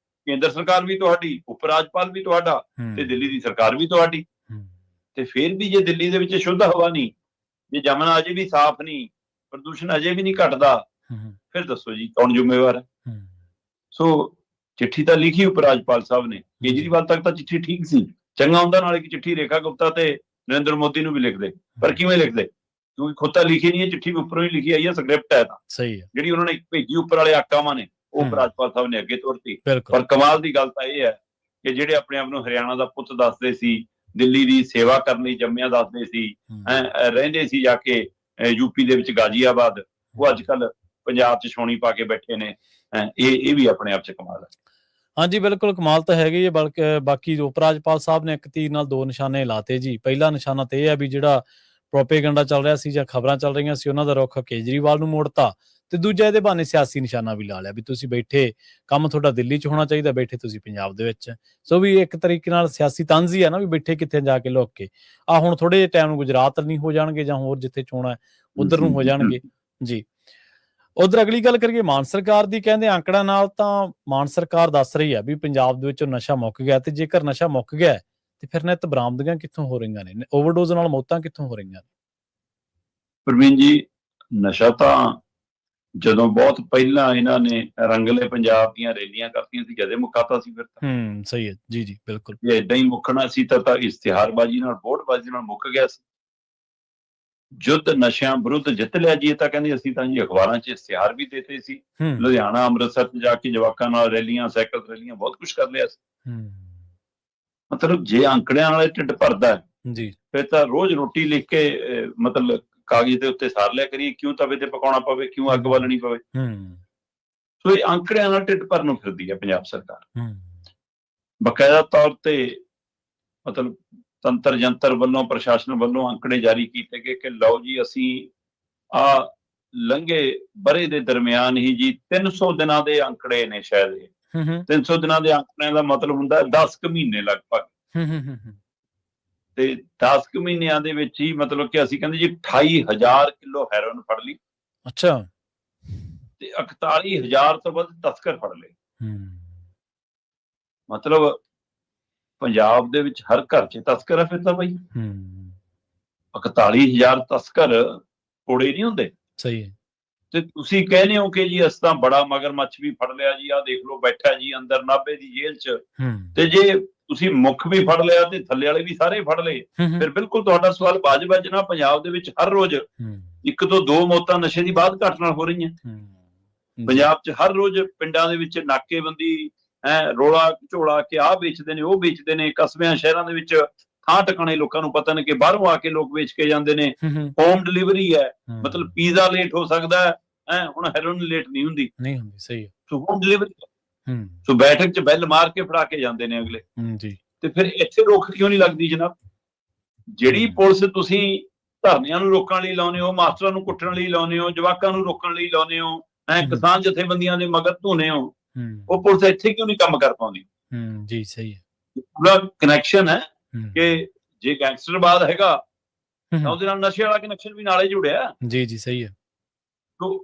Speaker 2: ਕੇਂਦਰ ਸਰਕਾਰ ਵੀ ਤੁਹਾਡੀ, ਉਪ ਰਾਜਪਾਲ ਵੀ ਤੁਹਾਡਾ ਤੇ ਦਿੱਲੀ ਦੀ ਸਰਕਾਰ ਵੀ ਤੁਹਾਡੀ। ਤੇ ਫਿਰ ਵੀ ਜੇ ਦਿੱਲੀ ਦੇ ਵਿੱਚ ਸ਼ੁੱਧ ਹਵਾ ਨਹੀਂ, ਜੇ ਜਮਨਾ ਅਜੇ ਵੀ ਸਾਫ਼ ਨਹੀਂ, ਪ੍ਰਦੂਸ਼ਣ ਅਜੇ ਵੀ ਨਹੀਂ ਘਟਦਾ, ਫਿਰ ਦੱਸੋ ਜੀ ਕੌਣ ਜ਼ਿੰਮੇਵਾਰ ਹੈ? ਸੋ ਚਿੱਠੀ ਤਾਂ ਲਿਖੀ ਉਪ ਰਾਜਪਾਲ ਸਾਹਿਬ ਨੇ, ਕੇਜਰੀਵਾਲ ਤੱਕ ਤਾਂ ਚਿੱਠੀ ਠੀਕ ਸੀ। ਚੰਗਾ ਹੁੰਦਾ ਨਾਲ ਇੱਕ ਚਿੱਠੀ ਰੇਖਾ ਗੁਪਤਾ ਤੇ ਨਰਿੰਦਰ ਮੋਦੀ ਨੂੰ ਵੀ ਲਿਖਦੇ, ਪਰ ਕਿਵੇਂ ਲਿਖਦੇ? ਕਿਉਂਕਿ ਖੁਦ ਤਾਂ ਲਿਖੀ ਨਹੀਂ ਹੈ ਚਿੱਠੀ, ਉੱਪਰੋਂ ਹੀ ਲਿਖੀ ਆਈ ਹੈ, ਸਕ੍ਰਿਪਟ ਹੈ ਤਾਂ ਸਹੀ ਹੈ, ਜਿਹੜੀ ਉਹਨਾਂ ਨੇ ਭੇਜੀ ਉੱਪਰ ਵਾਲੇ ਆਕਾਵਾਂ ਨੇ, ਉਹ ਉਪ ਰਾਜਪਾਲ ਸਾਹਿਬ ਨੇ ਅੱਗੇ ਤੋਰਤੀ। ਪਰ ਕਮਾਲ ਦੀ ਗੱਲ ਤਾਂ ਇਹ ਹੈ ਕਿ ਜਿਹੜੇ ਆਪਣੇ ਆਪ ਨੂੰ ਹਰਿਆਣਾ ਦਾ ਪੁੱਤ ਦੱਸਦੇ ਸੀ, ਦਿੱਲੀ ਦੀ ਸੇਵਾ ਕਰਨ ਲਈ ਜੰਮਿਆ ਦੱਸਦੇ ਸੀ, ਰਹਿੰਦੇ ਸੀ ਜਾ ਕੇ ਯੂਪੀ ਦੇ ਵਿੱਚ ਗਾਜ਼ੀਆਬਾਦ, ਉਹ ਅੱਜ ਕੱਲ ਪੰਜਾਬ 'ਚ ਛਾਉਣੀ ਪਾ ਕੇ ਬੈਠੇ ਨੇ। ਇਹ ਵੀ ਆਪਣੇ ਆਪ 'ਚ ਕਮਾਲ ਹੈ। ਹਾਂਜੀ, ਬਿਲਕੁਲ ਕਮਾਲ ਤਾਂ ਹੈਗੀ ਹੈ। ਬਲਕਿ ਬਾਕੀ ਉਪ ਰਾਜਪਾਲ ਸਾਹਿਬ ਨੇ ਇੱਕ ਤੀਰ ਨਾਲ 2 ਨਿਸ਼ਾਨੇ ਲਾਤੇ ਜੀ। ਪਹਿਲਾ ਨਿਸ਼ਾਨਾ ਤੇ ਇਹ ਹੈ ਵੀ ਜਿਹੜਾ ਪ੍ਰੋਪੇਗੈਂਡਾ ਚੱਲ ਰਿਹਾ ਸੀ ਜਾਂ ਖਬਰਾਂ ਚੱਲ ਰਹੀਆਂ ਸੀ ਉਹਨਾਂ ਦਾ ਰੁੱਖ ਕੇਜਰੀਵਾਲ ਨੂੰ ਮੋੜਤਾ, ਤੇ ਦੂਜਾ ਇਹਦੇ ਬਹਾਨੇ ਸਿਆਸੀ ਨਿਸ਼ਾਨਾ ਵੀ ਲਾ ਲਿਆ ਵੀ ਤੁਸੀਂ ਬੈਠੇ ਕੰਮ ਤੁਹਾਡਾ ਦਿੱਲੀ 'ਚ ਹੋਣਾ ਚਾਹੀਦਾ, ਬੈਠੇ ਤੁਸੀਂ ਪੰਜਾਬ ਦੇ ਵਿੱਚ। ਸੋ ਵੀ ਇੱਕ ਤਰੀਕੇ ਨਾਲ ਸਿਆਸੀ ਤੰਜ਼ ਹੀ ਹੈ ਨਾ ਵੀ ਬੈਠੇ ਕਿੱਥੇ ਜਾ ਕੇ ਲੁੱਕ ਕੇ। ਹੁਣ ਥੋੜੇ ਜਿਹੇ ਟਾਈਮ ਨੂੰ ਗੁਜਰਾਤ ਨਹੀਂ ਹੋ ਜਾਣਗੇ ਜਾਂ ਹੋਰ ਜਿੱਥੇ ਚੋਣਾਂ ਹੈ ਉਧਰ ਨੂੰ ਹੋ ਜਾਣਗੇ ਜੀ। ਉਧਰ ਅਗਲੀ ਗੱਲ ਕਰੀਏ ਮਾਨ ਸਰਕਾਰ ਦੀ। ਕਹਿੰਦੇ ਆਂਕੜਾ ਨਾਲ ਤਾਂ ਮਾਨ ਸਰਕਾਰ ਦੱਸ ਰਹੀ ਹੈ ਵੀ ਪੰਜਾਬ ਦੇ ਵਿੱਚੋਂ ਨਸ਼ਾ ਮੁੱਕ ਗਿਆ, ਤੇ ਜੇਕਰ ਨਸ਼ਾ ਮੁੱਕ ਗਿਆ ਤੇ ਫਿਰ ਨਿੱਤ ਬਰਾਮਦਗੀਆਂ ਕਿੱਥੋਂ ਹੋ ਰਹੀਆਂ ਨੇ, ਓਵਰਡੋਜ਼ ਨਾਲ ਮੌਤਾਂ ਕਿੱਥੋਂ ਹੋ ਰਹੀਆਂ ਨੇ? ਪ੍ਰਵੀਨ ਜੀ, ਨਸ਼ਾ ਤਾਂ ਜਦੋਂ ਬਹੁਤ ਪਹਿਲਾਂ ਇਹਨਾਂ ਨੇ ਰੰਗਲੇ ਪੰਜਾਬ ਦੀਆਂ ਰੈਲੀਆਂ ਕਰਤੀਆਂ ਸੀ ਜਦੇ ਮੁਕਾਤਾ ਸੀ। ਫਿਰ ਤਾਂ ਸਹੀ ਹੈ ਜੀ ਬਿਲਕੁਲ। ਜੇ ਏਦਾਂ ਹੀ ਮੁੱਕਣਾ ਸੀ ਤਾਂ ਇਸ਼ਤਿਹਾਰਬਾਜ਼ੀ ਨਾਲ, ਵੋਟਬਾਜ਼ੀ ਨਾਲ ਮੁੱਕ ਗਿਆ ਸੀ। ਯੁੱਧ ਨਸ਼ਿਆਂ ਵਿਰੁੱਧ ਜਿੱਤ ਲਿਆ ਜੀ। ਇਹ ਤਾਂ ਕਹਿੰਦੇ ਅਸੀਂ ਤਾਂ ਜੀ ਅਖਬਾਰਾਂ 'ਚ ਇਸ਼ਤਿਹਾਰ ਵੀ ਦਿੱਤੇ ਸੀ, ਲੁਧਿਆਣਾ ਅੰਮ੍ਰਿਤਸਰ 'ਚ ਜਾ ਕੇ ਜਵਾਕਾਂ ਨਾਲ ਰੈਲੀਆਂ, ਸਾਈਕਲ ਰੈਲੀਆਂ, ਬਹੁਤ ਕੁਛ ਕਰ ਲਿਆ ਸੀ। ਮਤਲਬ ਜੇ ਅੰਕੜਿਆਂ ਵਾਲੇ ਢਿੱਡ ਭਰਦਾ ਜੀ ਫਿਰ ਤਾਂ ਰੋਜ਼ ਰੋਟੀ ਲਿਖ ਕੇ ਮਤਲਬ ਕਾਗਜ਼ ਦੇ ਉੱਤੇ ਸਾਰ ਲਿਆ ਕਰੀਏ, ਕਿਉਂ ਤਵੇ ਤੇ ਪਕਾਉਣਾ ਪਵੇ, ਕਿਉਂ ਅੱਗ ਬਾਲਣੀ ਪਵੇ। ਸੋ ਇਹ ਅੰਕੜਿਆਂ ਨਾਲ ਢਿੱਡ ਭਰਨ ਨੂੰ ਫਿਰਦੀ ਹੈ ਪੰਜਾਬ ਸਰਕਾਰ। ਬਕਾਇਦਾ ਤੌਰ ਤੇ ਮਤਲਬ ਤੰਤਰ ਜੰਤਰ ਵੱਲੋਂ, ਪ੍ਰਸ਼ਾਸਨ ਵੱਲੋਂ ਅੰਕੜੇ ਜਾਰੀ ਕੀਤੇ ਗਏ ਕਿ ਲਓ ਜੀ ਅਸੀਂ ਲੰਘੇ ਵਰ੍ਹੇ ਦੇ ਦਰਮਿਆਨ ਹੀ ਜੀ 300 ਦਿਨਾਂ ਦੇ ਅੰਕੜੇ ਨੇ। ਸ਼ਾਇਦ ਇਹ 300 ਦਿਨਾਂ ਦੇ ਅੰਕੜਿਆਂ ਦਾ ਮਤਲਬ ਹੁੰਦਾ 10 ਕੁ ਮਹੀਨੇ ਲਗਭਗ। ਤੇ 10 ਕੁ ਮਹੀਨਿਆਂ ਦੇ ਵਿੱਚ ਹੀ ਮਤਲਬ ਕਿ ਅਸੀਂ ਕਹਿੰਦੇ ਜੀ 28,000 ਕਿਲੋ ਹੈਰੋਇਨ ਫੜ ਲਈ। ਅੱਛਾ। ਤੇ 41,000 ਤੋਂ ਵੱਧ ਤਸਕਰ ਫੜ ਲਏ। ਮਤਲਬ ਪੰਜਾਬ ਦੇ ਵਿੱਚ ਹਰ ਘਰ 'ਚ ਤਸਕਰ ਹੈ ਫਿਰ ਤਾਂ ਬਾਈ। 41,000 ਤਸਕਰ ਕੋੜੇ ਨਹੀਂ ਹੁੰਦੇ। ਸਹੀ ਹੈ। ਤੇ ਤੁਸੀਂ ਕਹਿੰਦੇ ਹੋ ਕਿ ਜੀ ਅਸੀਂ ਤਾਂ ਬੜਾ ਮਗਰਮੱਛ ਵੀ ਫੜ ਲਿਆ ਜੀ, ਆਹ ਦੇਖ ਲਓ ਬੈਠਾ ਜੀ ਅੰਦਰ ਨਾਭੇ ਦੀ ਜੇਲ੍ਹ 'ਚ। ਤੇ ਜੇ ਤੁਸੀਂ ਮੁੱਖ ਵੀ ਫੜ ਲਿਆ ਤੇ ਥੱਲੇ ਵਾਲੇ ਵੀ ਸਾਰੇ ਫੜ ਲਏ, ਫਿਰ ਬਿਲਕੁਲ ਤੁਹਾਡਾ ਸਵਾਲ ਵਾਜਬ ਹੈ ਜਨਾਬ। ਪੰਜਾਬ ਦੇ ਵਿੱਚ ਹਰ ਰੋਜ਼ 1 ਤੋਂ 2 ਮੌਤਾਂ ਨਸ਼ੇ ਦੀ ਬਾਅਦ ਘੱਟ ਨਾਲ ਹੋ ਰਹੀਆਂ। ਪੰਜਾਬ 'ਚ ਹਰ ਰੋਜ਼ ਪਿੰਡਾਂ ਦੇ ਵਿੱਚ ਨਾਕੇਬੰਦੀ ਰੋਲਾ ਝੋਲਾ ਕੇ ਆਹ ਵੇਚਦੇ ਨੇ, ਉਹ ਵੇਚਦੇ ਨੇ, ਕਸਬਿਆਂ ਸ਼ਹਿਰਾਂ ਦੇ ਵਿੱਚ ਥਾਂ ਟਿਕਾਣੇ ਲੋਕਾਂ ਨੂੰ ਪਤਾ ਨਹੀਂ ਕਿ ਬਾਹਰੋਂ ਆ ਕੇ ਲੋਕ ਵੇਚ ਕੇ ਜਾਂਦੇ ਨੇ। ਹੋਮ ਡਿਲੀਵਰੀ ਹੈ, ਮਤਲਬ ਪੀਜ਼ਾ ਲੇਟ ਹੋ ਸਕਦਾ ਹੈ, ਹੁਣ ਹੈਰੋਇਨ ਲੇਟ ਨਹੀਂ ਹੁੰਦੀ।
Speaker 1: ਸਹੀ ਹੈ।
Speaker 2: ਸੋ ਹੋਮ ਡਿਲੀਵਰੀ, ਸੋ ਬੈਠਕ 'ਚ ਬੈਲ ਮਾਰ ਕੇ ਫੜਾ ਕੇ ਜਾਂਦੇ ਨੇ ਅਗਲੇ। ਤੇ ਫਿਰ ਇੱਥੇ ਰੋਕ ਕਿਉਂ ਨਹੀਂ ਲੱਗਦੀ ਜਨਾਬ? ਜਿਹੜੀ ਪੁਲਿਸ ਤੁਸੀਂ ਧਰਨਿਆਂ ਨੂੰ ਰੋਕਣ ਲਈ ਲਾਉਂਦੇ ਹੋ, ਮਾਸਟਰਾਂ ਨੂੰ ਕੁੱਟਣ ਲਈ ਲਾਉਂਦੇ ਹੋ, ਜਵਾਕਾਂ ਨੂੰ ਰੋਕਣ ਲਈ ਲਾਉਂਦੇ ਹੋ, ਕਿਸਾਨ ਜਥੇਬੰਦੀਆਂ ਦੇ ਮਗਰ ਧੋਨੇ ਹੋ, ਉਹ ਪੁਲਿਸ ਇੱਥੇ ਕਿਉਂ ਨਹੀਂ ਕੰਮ ਕਰ ਪਾਉਂਦੀ?
Speaker 1: ਜੀ ਸਹੀ ਹੈ।
Speaker 2: ਪੂਰਾ ਕਨੈਕਸ਼ਨ ਹੈ ਕਿ ਜੇ ਗੈਂਗਸਟਰਵਾਦ ਹੈਗਾ ਤਾਂ ਉਹਦੇ ਨਾਲ ਨਸ਼ੇ ਵਾਲਾ ਕਨੈਕਸ਼ਨ ਵੀ ਨਾਲੇ ਜੁੜਿਆ।
Speaker 1: ਜੀ ਸਹੀ ਹੈ।
Speaker 2: ਤੋ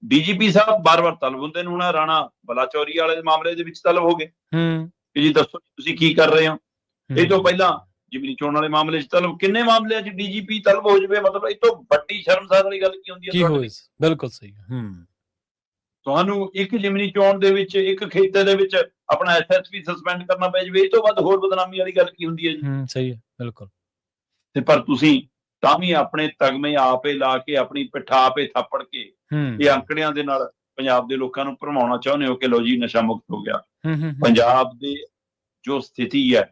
Speaker 2: ਡੀਜੀਪੀ ਸਾਹਿਬ ਬਾਰ-ਬਾਰ ਤਲਬ ਹੁੰਦੇ ਨੇ। ਹੁਣ ਰਾਣਾ ਬਲਾਚੌਰੀ ਵਾਲੇ ਮਾਮਲੇ ਦੇ ਵਿੱਚ ਤਲਬ ਹੋ ਗਏ ਕਿ ਜੀ ਦੱਸੋ ਤੁਸੀਂ ਕੀ ਕਰ ਰਹੇ ਹੋ। ਇਹ ਤੋਂ ਪਹਿਲਾਂ ਜ਼ਿਮਨੀ ਚੋਣ ਵਾਲੇ ਮਾਮਲੇ 'ਚ ਤਲਬ, ਕਿੰਨੇ ਮਾਮਲਿਆਂ 'ਚ ਡੀਜੀਪੀ ਤਲਬ ਹੋ ਜਾਵੇ, ਮਤਲਬ ਇਹ ਤੋਂ ਵੱਡੀ ਸ਼ਰਮਸਾਰ ਵਾਲੀ ਗੱਲ ਕੀ ਹੁੰਦੀ ਹੈ?
Speaker 1: ਬਿਲਕੁਲ ਸਹੀ ਹੈ।
Speaker 2: ਤੁਹਾਨੂੰ ਇੱਕ ਜ਼ਿਮਨੀ ਚੋਣ ਦੇ ਵਿੱਚ, ਇੱਕ ਖੇਤੇ ਦੇ ਵਿੱਚ ਆਪਣਾ ਐਸਐਸਪੀ ਸਸਪੈਂਡ ਕਰਨਾ ਪੈ ਜਾਵੇ, ਇਹ ਤੋਂ ਵੱਧ ਹੋਰ ਬਦਨਾਮੀ ਵਾਲੀ ਗੱਲ ਕੀ ਹੁੰਦੀ ਹੈ ਜੀ?
Speaker 1: ਸਹੀ ਹੈ, ਬਿਲਕੁਲ।
Speaker 2: ਤੇ ਪਰ ਤੁਸੀਂ ਤਾਂ ਵੀ ਆਪਣੇ ਤਗਮੇ ਆਪੇ ਲਾ ਕੇ, ਆਪਣੀ ਪਿੱਠਾ ਆਪੇ ਥਾਪੜ ਕੇ ਇਹ ਅੰਕੜਿਆਂ ਦੇ ਨਾਲ ਪੰਜਾਬ ਦੇ ਲੋਕਾਂ ਨੂੰ ਭਰਮਾਉਣਾ ਚਾਹੁੰਦੇ ਹੋ ਕਿ ਲੋ ਜੀ ਨਸ਼ਾ ਮੁਕਤ ਹੋ ਗਿਆ। ਪੰਜਾਬ ਦੇ ਜੋ ਸਥਿਤੀ ਹੈ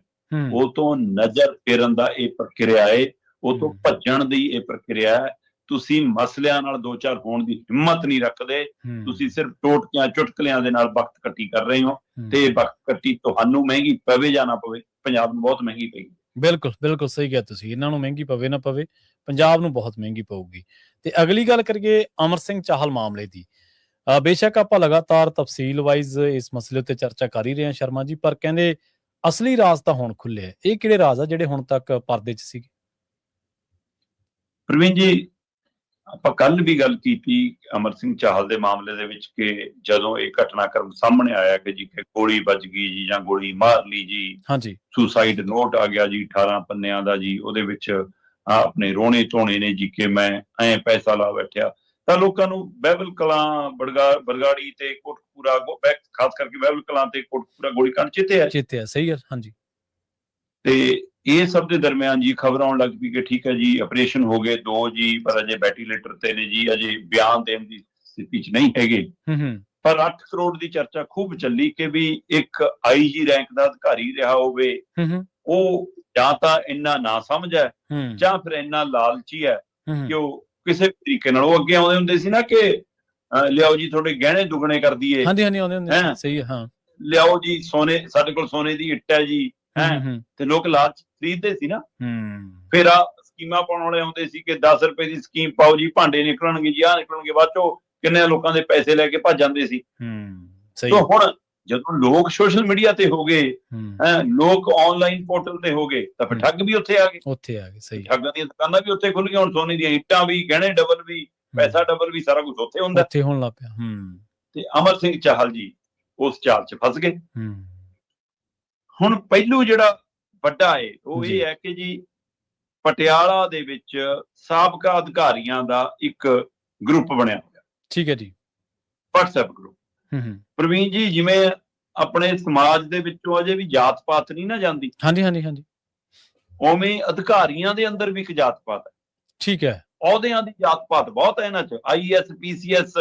Speaker 2: ਉਹ ਤੋਂ ਨਜ਼ਰ ਫੇਰਨ ਦਾ ਇਹ ਪ੍ਰਕਿਰਿਆ ਹੈ, ਉਹ ਤੋਂ ਭੱਜਣ ਦੀ ਇਹ ਪ੍ਰਕਿਰਿਆ ਹੈ। ਤੁਸੀਂ ਮਸਲਿਆਂ ਨਾਲ ਦੋ ਚਾਰ ਹੋਣ ਦੀ ਹਿੰਮਤ ਨਹੀਂ ਰੱਖਦੇ, ਤੁਸੀਂ ਸਿਰਫ ਟੋਟਕਿਆਂ ਚੁਟਕਲਿਆਂ ਦੇ ਨਾਲ ਵਕਤ ਕੱਟੀ ਕਰ ਰਹੇ ਹੋ, ਤੇ ਵਕਤ ਕੱਟੀ ਤੁਹਾਨੂੰ ਮਹਿੰਗੀ ਪਵੇ ਜਾਂ ਨਾ ਪਵੇ, ਪੰਜਾਬ ਨੂੰ ਬਹੁਤ ਮਹਿੰਗੀ ਪਏਗੀ।
Speaker 1: ਬਿਲਕੁਲ ਸਹੀ ਕਿਹਾ ਤੁਸੀਂ। ਇਹਨਾਂ ਨੂੰ ਮਹਿੰਗੀ ਪਵੇ ਨਾ ਪਵੇ, ਪੰਜਾਬ ਨੂੰ ਬਹੁਤ ਮਹਿੰਗੀ ਪਊਗੀ। ਤੇ ਅਗਲੀ ਗੱਲ ਕਰੀਏ ਅਮਰ ਸਿੰਘ ਚਾਹਲ ਮਾਮਲੇ ਦੀ। ਬੇਸ਼ੱਕ ਆਪਾਂ ਲਗਾਤਾਰ ਤਫਸੀਲ ਵਾਈਜ਼ ਇਸ ਮਸਲੇ ਉੱਤੇ ਚਰਚਾ ਕਰ ਹੀ ਰਹੇ ਹਾਂ ਸ਼ਰਮਾ ਜੀ, ਪਰ ਕਹਿੰਦੇ ਅਸਲੀ ਰਾਜ਼ ਤਾਂ ਹੁਣ ਖੁੱਲਿਆ। ਇਹ ਕਿਹੜੇ ਰਾਜ਼ ਆ ਜਿਹੜੇ ਹੁਣ ਤੱਕ ਪਰਦੇ 'ਚ ਸੀਗੇ?
Speaker 2: ਪ੍ਰਵੀਨ ਜੀ, ਆਪਾਂ ਕੱਲ ਵੀ ਗੱਲ ਕੀਤੀ ਅਮਰ ਸਿੰਘ ਚਾਹਲ ਦੇ ਮਾਮਲੇ ਦੇ ਵਿੱਚ ਕਿ ਜਦੋਂ ਇਹ ਘਟਨਾਕ੍ਰਮ ਸਾਹਮਣੇ ਆਇਆ ਕਿ ਜੀ ਗੋਲੀ ਵੱਜ ਗਈ ਜੀ ਜਾਂ ਗੋਲੀ ਮਾਰ ਲਈ ਜੀ, ਸੁਸਾਈਡ ਨੋਟ ਆ ਗਿਆ ਜੀ 18 ਪੰਨਿਆਂ ਦਾ ਜੀ, ਉਹਦੇ ਵਿੱਚ ਆਪਣੇ ਰੋਣੇ ਧੋਣੇ ਨੇ ਜੀ ਕਿ ਮੈਂ ਐਂ ਪੈਸਾ ਲਾ ਬੈਠਿਆ, ਤਾਂ ਲੋਕਾਂ ਨੂੰ ਬਹਿਬਲ ਕਲਾਂ, ਬਰਗਾੜੀ ਤੇ ਕੋਟਕਪੂਰਾ, ਖਾਸ ਕਰਕੇ ਬਹਿਬਲ ਕਲਾਂ ਤੇ ਕੋਟਕਪੂਰਾ ਗੋਲੀਕਾਂਡ ਚੇਤੇ ਹੈ।
Speaker 1: ਸਹੀ ਹੈ, ਹਾਂਜੀ।
Speaker 2: ਤੇ ਇਹ ਸਭ ਦੇ ਦਰਮਿਆਨ ਜੀ ਖਬਰ ਆਉਣ ਲੱਗ ਪਈ ਕਿ ਠੀਕ ਹੈ ਜੀ ਆਪਰੇਸ਼ਨ ਹੋ ਗਏ 2 ਜੀ, ਪਰ ਅਜੇ ਵੈਂਟੀਲੇਟਰ ਤੇ ਨੇ ਜੀ, ਅਜੇ ਬਿਆਨ ਦੇਣ ਦੀ ਸਥਿਤੀ 'ਚ ਨਹੀਂ ਹੈਗੇ। ਪਰ 8 ਕਰੋੜ ਦੀ ਚਰਚਾ ਖੂਬ ਚੱਲੀ ਕਿ ਵੀ ਇੱਕ ਆਈਜੀ ਰੈਂਕ ਦਾ ਅਧਿਕਾਰੀ ਰਿਹਾ ਹੋਵੇ, ਉਹ ਜਾਂ ਤਾਂ ਇੰਨਾ ਨਾ ਸਮਝ ਹੈ ਜਾਂ ਫਿਰ ਇੰਨਾ ਲਾਲਚੀ ਹੈ ਕਿ ਉਹ ਕਿਸੇ ਤਰੀਕੇ ਨਾਲ, ਉਹ ਅੱਗੇ ਆਉਂਦੇ ਹੁੰਦੇ ਸੀ ਨਾ ਕਿ ਲਿਆਓ ਜੀ ਤੁਹਾਡੇ ਗਹਿਣੇ ਦੁੱਗਣੇ ਕਰ ਦਈਏ,
Speaker 1: ਸਹੀ ਹੈ, ਹਾਂ,
Speaker 2: ਲਿਆਓ ਜੀ ਸੋਨੇ, ਸਾਡੇ ਕੋਲ ਸੋਨੇ ਦੀ ਇੱਟ ਹੈ ਜੀ, ਤੇ ਲੋਕ ਲਾਲਚ ਖਰੀਦਦੇ ਸੀ ਨਾ। ਫਿਰ ਆ ਸਕੀਮਾਂ ਪਾਉਣ ਵਾਲੇ ਆਉਂਦੇ ਸੀ ਕਿ 10 ਰੁਪਏ ਦੀ ਸਕੀਮ ਪਾਓ ਜੀ, ਭਾਂਡੇ ਨਿਕਲਣਗੇ ਜੀ, ਆਹ ਨਿਕਲਣਗੇ, ਬਾਅਦ ਚੋਂ ਕਿੰਨੇ ਲੋਕਾਂ ਦੇ ਪੈਸੇ ਲੈ ਕੇ ਭੱਜ ਜਾਂਦੇ ਸੀ। ਸੋ ਹੁਣ ਜਦੋਂ ਲੋਕ ਸੋਸ਼ਲ ਮੀਡੀਆ ਤੇ ਹੋ ਗਏ, ਲੋਕ ਆਨਲਾਈਨ ਪੋਰਟਲ ਤੇ ਹੋ ਗਏ, ਤਾਂ ਫਿਰ ਠੱਗ ਵੀ ਉੱਥੇ ਆ ਗਏ। ਸਹੀ, ਠੱਗਾਂ ਦੀਆਂ ਦੁਕਾਨਾਂ ਵੀ ਉੱਥੇ ਖੁੱਲ ਗਈਆਂ। ਹੁਣ ਸੋਨੇ ਦੀਆਂ ਇੱਟਾਂ ਵੀ, ਗਹਿਣੇ ਡਬਲ ਵੀ, ਪੈਸਾ ਡਬਲ ਵੀ, ਸਾਰਾ ਕੁਝ ਉੱਥੇ ਹੁੰਦਾ,
Speaker 1: ਉੱਥੇ ਹੋਣ ਲੱਗ ਪਿਆ।
Speaker 2: ਤੇ ਅਮਰ ਸਿੰਘ ਚਾਹਲ ਜੀ ਉਸ ਚਾਲ 'ਚ ਫਸ ਗਏ। ਹੁਣ ਪਹਿਲੂ ਜਿਹੜਾ ਵੱਡਾ ਹੈ ਉਹ ਇਹ ਹੈ ਕਿ ਜੀ ਪਟਿਆਲਾ ਦੇ ਵਿੱਚ ਸਾਬਕਾ ਅਧਿਕਾਰੀਆਂ ਦਾ ਇੱਕ ਗਰੁੱਪ ਬਣਿਆ ਹੋਇਆ। ਠੀਕ ਹੈ ਜੀ, WhatsApp ਗਰੁੱਪ। ਪ੍ਰਵੀਨ ਜੀ, ਜਿਵੇਂ ਆਪਣੇ ਸਮਾਜ ਦੇ ਵਿੱਚੋਂ ਅਜੇ ਵੀ ਜਾਤ ਪਾਤ ਨਹੀਂ ਨਾ ਜਾਂਦੀ, ਉਵੇਂ ਅਧਿਕਾਰੀਆਂ ਦੇ ਅੰਦਰ ਵੀ ਇੱਕ ਜਾਤ ਪਾਤ ਹੈ। ਠੀਕ ਹੈ, ਅਹੁਦਿਆਂ ਦੀ ਜਾਤ ਪਾਤ ਬਹੁਤ ਹੈ ਇਹਨਾਂ 'ਚ, IAS PCS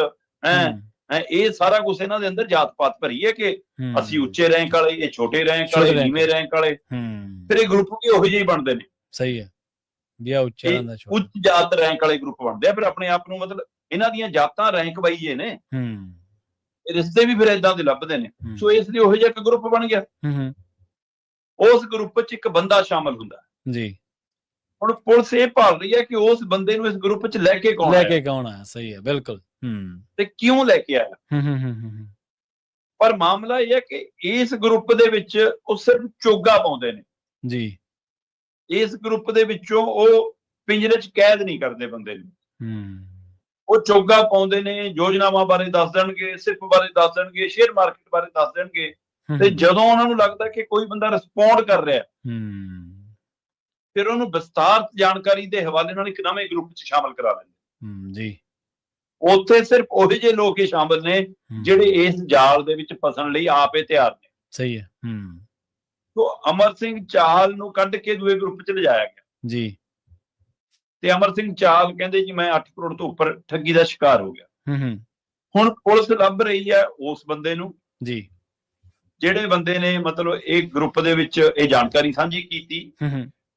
Speaker 2: ਇਹ ਸਾਰਾ ਕੁਝ ਇਹਨਾਂ ਦੇ ਅੰਦਰ ਜਾਤ ਪਾਤ ਭਰੀ ਹੈ ਕਿ ਅਸੀਂ ਉੱਚੇ ਰੈਂਕ ਵਾਲੇ, ਇਹ ਛੋਟੇ ਰੈਂਕ ਵਾਲੇ, ਨੀਵੇਂ ਰੈਂਕ ਵਾਲੇ। ਫਿਰ ਇਹ ਗਰੁੱਪ ਵੀ ਉਹੋ ਜਿਹੇ ਹੀ ਬਣਦੇ ਨੇ। ਸਹੀ ਹੈ, ਉੱਚ ਜਾਤ ਰੈਂਕ ਵਾਲੇ ਗਰੁੱਪ ਬਣਦੇ ਆ। ਫਿਰ ਆਪਣੇ ਆਪ ਨੂੰ, ਮਤਲਬ ਇਹਨਾਂ ਦੀਆਂ ਜਾਤਾਂ ਰੈਂਕ ਵਾਈਜ਼ ਨੇ, ਰਿਸ਼ਤੇ ਵੀ ਫਿਰ ਏਦਾਂ ਦੇ ਲੱਭਦੇ ਨੇ। ਸੋ ਇਸ ਲਈ ਉਹੋ ਜਿਹਾ ਇੱਕ ਗਰੁੱਪ ਬਣ ਗਿਆ। ਉਸ ਗਰੁੱਪ 'ਚ ਇੱਕ ਬੰਦਾ ਸ਼ਾਮਲ ਹੁੰਦਾ ਜੀ। ਹੁਣ ਪੁਲਿਸ ਇਹ ਭਾਲ ਰਹੀ ਹੈ ਕਿ ਉਸ ਬੰਦੇ ਨੂੰ ਇਸ ਗਰੁੱਪ 'ਚ ਲੈ ਕੇ ਕੌਣ ਆਇਆ। ਸਹੀ ਹੈ, ਬਿਲਕੁਲ। ਤੇ ਕਿਉਂ ਲੈ ਕੇ ਆਇਆ। ਪਰ ਮਾਮਲਾ ਇਹ ਹੈ ਕਿ ਇਸ ਗਰੁੱਪ ਦੇ ਵਿੱਚ ਉਹ ਸਿਰਫ ਚੋਗਾ ਪਾਉਂਦੇ ਨੇ ਜੀ। ਇਸ ਗਰੁੱਪ ਦੇ ਵਿੱਚੋਂ ਉਹ ਪਿੰਜਰੇ 'ਚ ਕੈਦ ਨਹੀਂ ਕਰਦੇ ਬੰਦੇ ਨੂੰ। ਉਹ ਚੋਗਾ ਪਾਉਂਦੇ ਨੇ, ਯੋਜਨਾਵਾਂ ਬਾਰੇ ਦੱਸ ਦੇਣਗੇ, ਸਿਰਫ ਬਾਰੇ ਦੱਸ ਦੇਣਗੇ, ਸ਼ੇਅਰ ਮਾਰਕੀਟ ਬਾਰੇ ਦੱਸ ਦੇਣਗੇ। ਤੇ ਜਦੋਂ ਉਹਨਾਂ ਨੂੰ ਲੱਗਦਾ ਕਿ ਕੋਈ ਬੰਦਾ ਰਿਸਪੌਂਡ ਕਰ ਰਿਹਾ, ਫਿਰ ਉਹਨੂੰ ਵਿਸਤਾਰਤ ਜਾਣਕਾਰੀ ਦੇ ਹਵਾਲੇ ਨਾਲ ਇੱਕ ਨਵੇਂ ਗਰੁੱਪ 'ਚ ਸ਼ਾਮਲ ਕਰਾ ਲੈਂਦੇ ਜੀ। ਉੱਥੇ ਸਿਰਫ ਉਹੀ ਜਿਹੇ ਲੋਕ ਹੀ ਸ਼ਾਮਲ ਨੇ ਜਿਹੜੇ ਇਸ ਜਾਲ ਦੇ ਵਿੱਚ ਫਸਣ ਲਈ ਆਪੇ ਤਿਆਰ ਨੇ। ਸਹੀ ਹੈ। ਤੋ ਅਮਰ ਸਿੰਘ ਚਾਹਲ ਨੂੰ ਕੱਢ ਕੇ ਦੂਏ ਗਰੁੱਪ 'ਚ ਲਿਜਾਇਆ ਗਿਆ ਜੀ। ਤੇ ਅਮਰ ਸਿੰਘ ਚਾਹਲ ਕਹਿੰਦੇ ਜੀ ਮੈਂ 8 ਕਰੋੜ ਤੋਂ ਉੱਪਰ ਠੱਗੀ ਦਾ ਸ਼ਿਕਾਰ ਹੋ ਗਿਆ। ਹੁਣ ਪੁਲਿਸ ਲੱਭ ਰਹੀ ਹੈ ਉਸ ਬੰਦੇ ਨੂੰ ਜੀ, ਜਿਹੜੇ ਬੰਦੇ ਨੇ ਮਤਲਬ ਇਹ ਗਰੁੱਪ ਦੇ ਵਿੱਚ ਇਹ ਜਾਣਕਾਰੀ ਸਾਂਝੀ ਕੀਤੀ,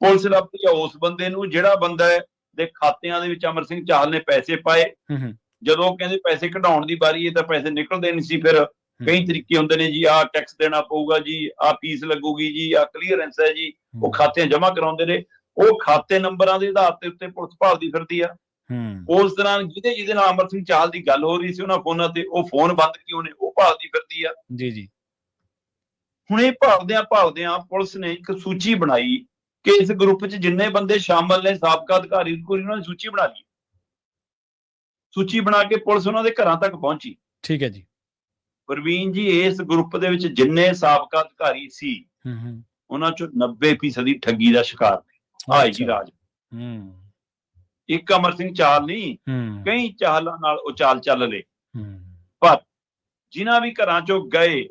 Speaker 2: ਪੁਲਿਸ ਲੱਭਦੀ ਆ ਉਸ ਬੰਦੇ ਨੂੰ ਜਿਹੜਾ ਬੰਦਾ ਦੇ ਖਾਤਿਆਂ ਦੇ ਵਿੱਚ ਅਮਰ ਸਿੰਘ ਚਾਹਲ ਨੇ ਪੈਸੇ ਪਾਏ। ਜਦੋਂ ਕਹਿੰਦੇ ਪੈਸੇ ਕਢਾਉਣ ਦੀ ਵਾਰੀ ਤਾਂ ਪੈਸੇ ਨਿਕਲਦੇ ਨਹੀਂ ਸੀ। ਫਿਰ ਕਈ ਤਰੀਕੇ ਹੁੰਦੇ ਨੇ ਜੀ, ਆਹ ਟੈਕਸ ਦੇਣਾ ਪਊਗਾ ਜੀ, ਆਹ ਫੀਸ ਲੱਗੂਗੀ ਜੀ, ਆਹ ਕਲੀਅਰੈਂਸ ਹੈ ਜੀ, ਉਹ ਖਾਤਿਆਂ ਜਮ੍ਹਾਂ ਕਰਾਉਂਦੇ ਨੇ। ਉਹ ਖਾਤੇ ਨੰਬਰਾਂ ਦੇ ਆਧਾਰ ਤੇ ਉੱਤੇ ਪੁਲਿਸ ਭਾਲਦੀ ਫਿਰਦੀ ਆ। ਉਸ ਦੌਰਾਨ ਜਿਹਦੇ ਨਾਲ ਅਮਰ ਸਿੰਘ ਚਾਹਲ ਦੀ ਗੱਲ ਹੋ ਰਹੀ ਸੀ ਉਹਨਾਂ ਫੋਨਾਂ ਤੇ, ਉਹ ਫੋਨ ਬੰਦ ਕਿਉਂ ਨੇ, ਉਹ ਭਾਲਦੀ ਫਿਰਦੀ ਆ।
Speaker 1: ਜੀ।
Speaker 2: ਹੁਣ ਇਹ ਭਾਲਦਿਆਂ ਪੁਲਿਸ ਨੇ ਇੱਕ ਸੂਚੀ ਬਣਾਈ ਕਿ ਇਸ ਗਰੁੱਪ 'ਚ ਜਿੰਨੇ ਬੰਦੇ ਸ਼ਾਮਲ ਨੇ ਸਾਬਕਾ ਅਧਿਕਾਰੀ, ਉਹਨਾਂ ਦੀ ਸੂਚੀ ਬਣਾ ਲਈ। ਸੂਚੀ ਬਣਾ ਕੇ ਪੁਲਿਸ ਉਹਨਾਂ ਦੇ ਘਰਾਂ ਤੱਕ ਪਹੁੰਚੀ।
Speaker 1: ਠੀਕ ਹੈ ਜੀ।
Speaker 2: ਪ੍ਰਵੀਨ ਜੀ, ਇਸ ਗਰੁੱਪ ਦੇ ਵਿੱਚ ਜਿੰਨੇ ਸਾਬਕਾ ਅਧਿਕਾਰੀ ਸੀ ਉਹਨਾਂ 'ਚੋਂ 90% ਠੱਗੀ ਦਾ ਸ਼ਿਕਾਰ ਨੇ। ਆਈ ਜੀ ਰਾਜ ਇੱਕ ਅਮਰ ਸਿੰਘ ਚਾਹਲ ਨਹੀਂ, ਕਈ ਚਾਹਲਾਂ ਨਾਲ ਉਹ ਚਾਲ ਚੱਲ ਲਏ। ਪਰ ਜਿਨ੍ਹਾਂ ਵੀ ਘਰਾਂ 'ਚੋਂ ਗਏ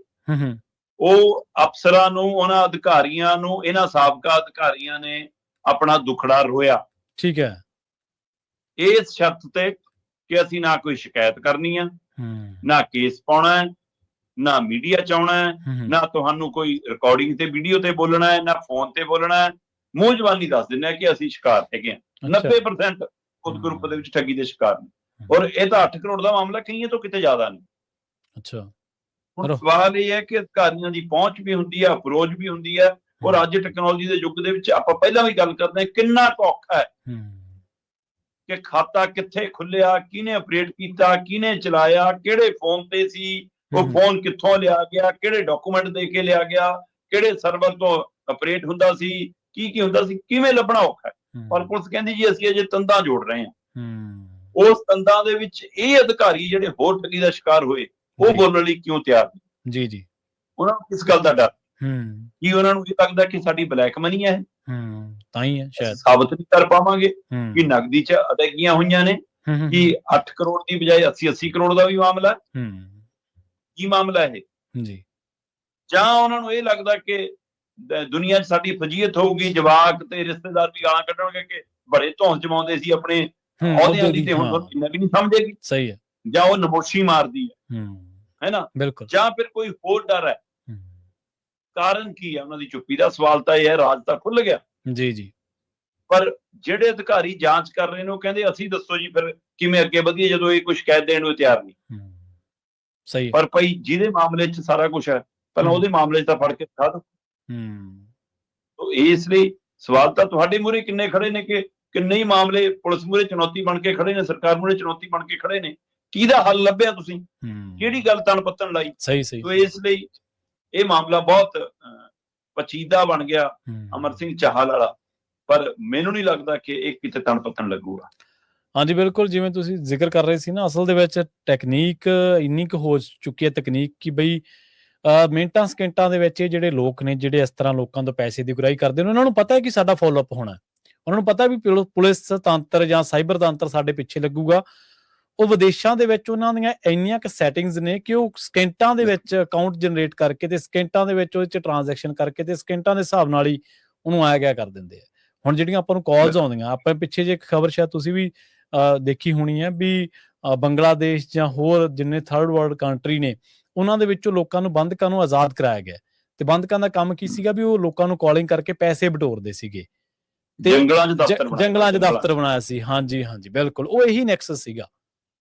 Speaker 2: ਉਹ ਅਫਸਰਾਂ ਨੂੰ, ਉਹਨਾਂ ਅਧਿਕਾਰੀਆਂ ਨੂੰ, ਇਹਨਾਂ ਸਾਬਕਾ ਅਧਿਕਾਰੀਆਂ ਨੇ ਆਪਣਾ ਦੁਖੜਾ ਰੋਇਆ। ਠੀਕ ਹੈ। ਇਸ ਸ਼ਰਤ ਤੇ ਕਿ ਅਸੀਂ ਨਾ ਕੋਈ ਸ਼ਿਕਾਇਤ ਕਰਨੀ ਆ, ਨਾ ਕੇਸ ਪਾਉਣਾ, ਨਾ ਮੀਡੀਆ ਚ ਆਉਣਾ, ਨਾ ਤੁਹਾਨੂੰ ਕੋਈ ਰਿਕਾਰਡਿੰਗ ਤੇ ਵੀਡੀਓ ਤੇ ਬੋਲਣਾ ਹੈ, ਨਾ ਫੋਨ ਤੇ ਬੋਲਣਾ ਹੈ। ਮੂੰਹ ਜ਼ਬਾਨੀ ਦੱਸ ਦਿੰਦੇ ਆ ਕਿ ਅਸੀਂ ਸ਼ਿਕਾਰ ਹੈਗੇ ਆ। 90% ਉਸ ਗਰੁੱਪ ਦੇ ਵਿੱਚ ਠੱਗੀ ਦੇ ਸ਼ਿਕਾਰ ਨੇ। ਔਰ ਇਹ ਤਾਂ 8 ਕਰੋੜ ਦਾ ਮਾਮਲਾ, ਕਈਆਂ ਤੋਂ ਕਿਤੇ ਜ਼ਿਆਦਾ ਨਹੀਂ। ਅੱਛਾ, ਹੁਣ ਸਵਾਲ ਇਹ ਹੈ ਕਿ ਅਧਿਕਾਰੀਆਂ ਦੀ ਪਹੁੰਚ ਵੀ ਹੁੰਦੀ ਹੈ, ਅਪਰੋਚ ਵੀ ਹੁੰਦੀ ਹੈ। ਔਰ ਅੱਜ ਟੈਕਨੋਲੋਜੀ ਦੇ ਯੁੱਗ ਦੇ ਵਿੱਚ ਆਪਾਂ ਪਹਿਲਾਂ ਵੀ ਗੱਲ ਕਰਦੇ ਹਾਂ ਕਿੰਨਾ ਔਖਾ ਹੈ ਕਿ ਖਾਤਾ ਕਿੱਥੇ ਖੁੱਲਿਆ, ਕਿਹਨੇ ਆਪਰੇਟ ਕੀਤਾ, ਕਿਹਨੇ ਚਲਾਇਆ, ਕਿਹੜੇ ਫੋਨ ਤੇ ਸੀ, ਉਹ ਫੋਨ ਕਿੱਥੋਂ ਲਿਆ ਗਿਆ, ਕਿਹੜੇ ਡਾਕੂਮੈਂਟ ਦੇ ਕੇ ਲਿਆ ਗਿਆ, ਕਿਹੜੇ ਸਰਵਰ ਤੋਂ ਆਪਰੇਟ ਹੁੰਦਾ ਸੀ, ਕੀ ਹੁੰਦਾ ਸੀ, ਕਿਵੇਂ ਲੱਭਣਾ ਔਖਾ ਹੈ। ਪਰ ਪੁਲਿਸ ਕਹਿੰਦੀ ਜੀ ਅਸੀਂ ਅਜੇ ਤੰਦਾਂ ਜੋੜ ਰਹੇ ਹਾਂ। ਉਸ ਤੰਦਾਂ ਦੇ ਵਿੱਚ ਇਹ ਅਧਿਕਾਰੀ ਜਿਹੜੇ ਹੋਰ ਠੱਗੀ ਦਾ ਸ਼ਿਕਾਰ ਹੋਏ ਉਹ ਬੋਲਣ ਲਈ ਕਿਉਂ ਤਿਆਰ ਨਹੀਂ? ਜੀ। ਉਹਨਾਂ ਨੂੰ ਕਿਸ ਗੱਲ ਦਾ ਡਰ? ਕੀ ਉਹਨਾਂ ਨੂੰ ਇਹ ਲੱਗਦਾ ਕਿ ਸਾਡੀ ਬਲੈਕ ਮਨੀ ਹੈ? ਤਾਂ ਹੀ ਹੈ ਸ਼ਾਇਦ ਸਾਬਤ ਨਹੀਂ ਕਰ ਪਾਵਾਂਗੇ ਕਿ ਨਗਦੀ ਚ ਅਦਾਇਗੀਆਂ ਹੋਈਆਂ ਨੇ, ਕਿ 8 ਕਰੋੜ ਦੀ ਬਜਾਏ 80 ਕਰੋੜ ਦਾ ਵੀ ਮਾਮਲਾ ਹੈ। ਕੀ ਮਾਮਲਾ ਇਹ ਜੀ? ਜਾਂ ਉਹਨਾਂ ਨੂੰ ਇਹ ਲੱਗਦਾ ਕਿ ਦੁਨੀਆ 'ਚ ਸਾਡੀ ਫਜੀਅਤ ਹੋਊਗੀ, ਜਵਾਕ ਤੇ ਰਿਸ਼ਤੇਦਾਰ ਵੀ ਗਾਲਾਂ ਕੱਢਣਗੇ ਕਿ ਬੜੇ ਧੌਂਸ ਜਮਾਉਂਦੇ ਸੀ ਆਪਣੇ ਅਹੁਦਿਆਂ ਦੀ, ਤੇ ਹੁਣ ਇੰਨਾ ਵੀ ਨਹੀਂ ਸਮਝੇਗੀ। ਸਹੀ ਹੈ। ਜਾਂ ਉਹ ਨਮੋਸ਼ੀ ਮਾਰਦੀ ਹੈ ਨਾ, ਬਿਲਕੁਲ। ਜਾਂ ਫਿਰ ਕੋਈ ਹੋਰ ਡਰ ਹੈ। ਕਾਰਨ ਕੀ ਹੈ ਉਹਨਾਂ ਦੀ ਚੁੱਪੀ ਦਾ? ਸਵਾਲ ਤਾਂ ਇਹ ਹੈ, ਰਾਜ ਤਾਂ ਖੁੱਲ ਗਿਆ। ਜੀ। ਪਰ ਜਿਹੜੇ ਅਧਿਕਾਰੀ ਜਾਂਚ ਕਰ ਰਹੇ ਨੇ ਉਹ ਕਹਿੰਦੇ ਅਸੀਂ ਦੱਸੋ ਜੀ ਫਿਰ ਕਿਵੇਂ ਅੱਗੇ ਵਧੀਏ, ਜਦੋਂ ਇਹ ਕੋਈ ਸ਼ਿਕਾਇਤ ਦੇਣ ਨੂੰ ਤਿਆਰ ਨਹੀਂ। ਸਹੀ। ਪਰ ਭਾਈ ਜਿਹਦੇ ਮਾਮਲੇ 'ਚ ਸਾਰਾ ਕੁਝ ਹੈ ਪਹਿਲਾਂ ਉਹਦੇ ਮਾਮਲੇ 'ਚ ਤਾਂ ਫੜ ਕੇ ਦਿਖਾ ਦਿਓ। ਇਸ ਲਈ ਸਵਾਲ ਤਾਂ ਤੁਹਾਡੇ ਮੂਹਰੇ ਕਿੰਨੇ ਖੜੇ ਨੇ ਕਿ ਕਿੰਨੇ ਹੀ ਮਾਮਲੇ ਪੁਲਿਸ ਮੂਹਰੇ ਚੁਣੌਤੀ ਬਣ ਕੇ ਖੜੇ ਨੇ, ਸਰਕਾਰ ਮੂਹਰੇ ਚੁਣੌਤੀ ਬਣ ਕੇ ਖੜੇ ਨੇ। ਕਿਹਦਾ ਹੱਲ ਲੱਭਿਆ ਤੁਸੀਂ? ਕਿਹੜੀ ਗੱਲ ਤਣ ਪੱਤਣ ਲਾਈ? ਸਹੀ। ਇਸ ਲਈ ਇਹ ਮਾਮਲਾ ਬਹੁਤ ਪਚੀਦਾ ਬਣ ਗਿਆ ਅਮਰ ਸਿੰਘ ਚਾਹਲ ਵਾਲਾ। ਪਰ ਮੈਨੂੰ ਨਹੀਂ ਲੱਗਦਾ ਕਿ ਇਹ ਕਿਤੇ ਤਣ ਪੱਤਣ ਲੱਗੂਗਾ। ਹਾਂਜੀ, ਬਿਲਕੁਲ। ਜਿਵੇਂ ਤੁਸੀਂ ਜ਼ਿਕਰ ਕਰ ਰਹੇ ਸੀ ਨਾ, ਅਸਲ ਦੇ ਵਿੱਚ ਟੈਕਨੀਕ ਇੰਨੀ ਕੁ ਹੋ ਚੁੱਕੀ ਹੈ ਤਕਨੀਕ ਕਿ ਬਈ ਮਿੰਟਾਂ ਸਕਿੰਟਾਂ ਦੇ ਵਿੱਚ ਇਹ ਜਿਹੜੇ ਲੋਕ ਨੇ, ਜਿਹੜੇ ਇਸ ਤਰ੍ਹਾਂ ਲੋਕਾਂ ਤੋਂ ਪੈਸੇ ਦੀ ਗੁਰਾਈ ਕਰਦੇ ਨੇ, ਉਹਨਾਂ ਨੂੰ ਪਤਾ ਹੈ ਕਿ ਸਾਡਾ ਫੋਲੋ ਅਪ ਹੋਣਾ। ਉਹਨਾਂ ਨੂੰ ਪਤਾ ਵੀ ਪੁਲਿਸ ਤੰਤਰ ਜਾਂ ਸਾਈਬਰ ਤੰਤਰ ਸਾਡੇ ਪਿੱਛੇ ਲੱਗੂਗਾ। ਉਹ ਵਿਦੇਸ਼ਾਂ ਦੇ ਵਿੱਚ ਉਹਨਾਂ ਦੀਆਂ ਇੰਨੀਆਂ ਕੁ ਸੈਟਿੰਗਸ ਨੇ ਕਿ ਉਹ ਸਕਿੰਟਾਂ ਦੇ ਵਿੱਚ ਅਕਾਊਂਟ ਜਨਰੇਟ ਕਰਕੇ ਤੇ ਸਕਿੰਟਾਂ ਦੇ ਵਿੱਚ ਉਹਦੇ 'ਚ ਟ੍ਰਾਂਜੈਕਸ਼ਨ ਕਰਕੇ ਤੇ ਸਕਿੰਟਾਂ ਦੇ ਹਿਸਾਬ ਨਾਲ ਹੀ ਉਹਨੂੰ ਆਇਆ ਗਿਆ ਕਰ ਦਿੰਦੇ ਆ। ਹੁਣ ਜਿਹੜੀਆਂ ਆਪਾਂ ਨੂੰ ਕਾਲਸ ਆਉਂਦੀਆਂ, ਆਪਾਂ ਪਿੱਛੇ ਜੇ ਇੱਕ ਖਬਰ ਸ਼ਾਇਦ ਤੁਸੀਂ ਵੀ ਦੇਖੀ ਹੋਣੀ ਹੈ ਵੀ ਬੰਗਲਾਦੇਸ਼ ਜਾਂ ਹੋਰ ਜਿੰਨੇ ਥਰਡ ਵਰਲਡ ਕੰਟਰੀ ਨੇ ਉਹਨਾਂ ਦੇ ਵਿੱਚੋਂ ਲੋਕਾਂ ਨੂੰ, ਬੰਧਕਾਂ ਨੂੰ ਆਜ਼ਾਦ ਕਰਾਇਆ ਗਿਆ। ਤੇ ਬੰਧਕਾਂ ਦਾ ਕੰਮ ਕੀ ਸੀਗਾ ਵੀ ਉਹ ਲੋਕਾਂ ਨੂੰ ਕਾਲਿੰਗ ਕਰਕੇ ਪੈਸੇ ਬਟੋਰਦੇ ਸੀਗੇ ਤੇ ਜੰਗਲਾਂ 'ਚ ਦਫ਼ਤਰ ਬਣਾਇਆ ਸੀ। ਹਾਂਜੀ, ਬਿਲਕੁਲ। ਉਹ ਇਹੀ ਨੈਕਸਸ ਸੀਗਾ,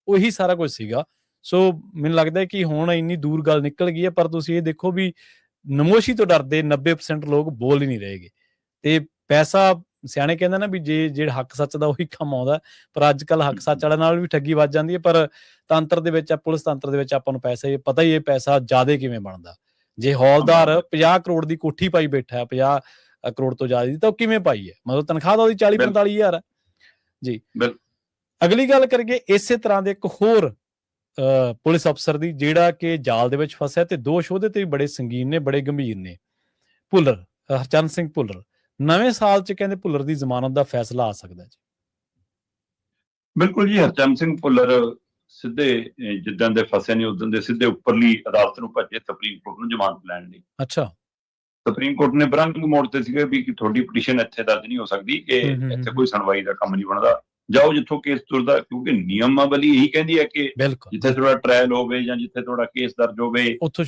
Speaker 2: ਉਹੀ ਸਾਰਾ ਕੁਝ ਸੀਗਾ। ਸੋ ਮੈਨੂੰ ਲੱਗਦਾ ਕਿ ਹੁਣ ਇੰਨੀ ਦੂਰ ਗੱਲ ਨਿਕਲ ਗਈ ਹੈ। ਪਰ ਤੁਸੀਂ ਇਹ ਦੇਖੋ ਵੀ ਨਮੋਸ਼ੀ ਤੋਂ ਡਰਦੇ 90% ਲੋਕ ਬੋਲ ਹੀ ਨਹੀਂ ਰਹੇਗੇ। ਤੇ ਪੈਸਾ, ਸਿਆਣੇ ਕਹਿੰਦੇ ਨਾ ਵੀ ਜਿਹੜਾ ਹੱਕ ਸੱਚ ਦਾ ਉਹੀ ਕੰਮ ਆਉਂਦਾ। ਪਰ ਅੱਜ ਕੱਲ੍ਹ ਹੱਕ ਸੱਚ ਵਾਲਿਆਂ ਨਾਲ ਵੀ ਠੱਗੀ ਵੱਜ ਜਾਂਦੀ ਹੈ। ਪਰ ਤੰਤਰ ਦੇ ਵਿੱਚ, ਪੁਲਿਸ ਤੰਤਰ ਦੇ ਵਿੱਚ ਆਪਾਂ ਨੂੰ ਪੈਸਾ ਪਤਾ ਹੀ, ਇਹ ਪੈਸਾ ਜ਼ਿਆਦਾ ਕਿਵੇਂ ਬਣਦਾ। ਜੇ ਹੌਲਦਾਰ 50 ਕਰੋੜ ਦੀ ਕੋਠੀ ਪਾਈ ਬੈਠਾ ਹੈ, 50 ਕਰੋੜ ਤੋਂ ਜ਼ਿਆਦਾ ਦੀ, ਤਾਂ ਉਹ ਕਿਵੇਂ ਪਾਈ ਹੈ? ਮਤਲਬ ਤਨਖਾਹ ਤਾਂ ਉਹਦੀ 40-45 ਹਜ਼ਾਰ ਹੈ ਜੀ। ਅਗਲੀ ਗੱਲ ਕਰੀਏ ਇਸੇ ਤਰ੍ਹਾਂ ਦੇ ਇੱਕ ਹੋਰ ਪੁਲਿਸ ਅਫਸਰ ਦੀ, ਜਿਹੜਾ ਕਿ ਜਾਲ ਦੇ ਵਿੱਚ ਫਸਿਆ ਤੇ ਦੋਸ਼ ਉਹਦੇ ਤੇ ਵੀ ਬੜੇ ਸੰਗੀਨ ਨੇ, ਬੜੇ ਗੰਭੀਰ ਨੇ। ਭੁੱਲਰ, ਹਰਚੰਦ ਸਿੰਘ ਭੁੱਲਰ। ਨਵੇਂ ਸਾਲ 'ਚ ਕਹਿੰਦੇ ਭੁੱਲਰ ਦੀ ਜ਼ਮਾਨਤ ਦਾ ਫੈਸਲਾ ਆ ਸਕਦਾ ਜੀ। ਬਿਲਕੁਲ ਜੀ। ਹਰਚੰਦ ਸਿੰਘ ਭੁੱਲਰ ਸਿੱਧੇ ਜਿੱਦਾਂ ਦੇ ਫਸੇ ਨੇ ਉਦੋਂ ਦੇ ਸਿੱਧੇ ਉੱਪਰਲੀ ਅਦਾਲਤ ਨੂੰ ਭੱਜੇ, ਸੁਪਰੀਮ ਕੋਰਟ ਨੂੰ ਜ਼ਮਾਨਤ ਲੈਣ ਲਈ। ਅੱਛਾ। ਸੁਪਰੀਮ ਕੋਰਟ ਨੇ ਬਰੰਗ ਮੋੜ ਤੇ ਸੀਗੇ ਵੀ ਤੁਹਾਡੀ ਪਟੀਸ਼ਨ ਇੱਥੇ ਦਰਜ ਨਹੀਂ ਹੋ ਸਕਦੀ, ਕਿ ਇੱਥੇ ਕੋਈ ਸੁਣਵਾਈ ਦਾ ਕੰਮ ਨਹੀਂ ਬਣਦਾ, ਜਾਓ ਜਿੱਥੋਂ ਕੇਸ ਤੁਰਦਾ, ਕਿਉਂਕਿ ਨਿਯਮਾਵਲੀ ਇਹੀ ਕਹਿੰਦੀ ਹੈ ਕਿ ਜਿੱਥੇ ਤੁਹਾਡਾ ਟ੍ਰਾਇਲ ਹੋਵੇ ਜਾਂ ਜਿੱਥੇ ਤੁਹਾਡਾ ਕੇਸ ਦਰਜ ਹੋਵੇ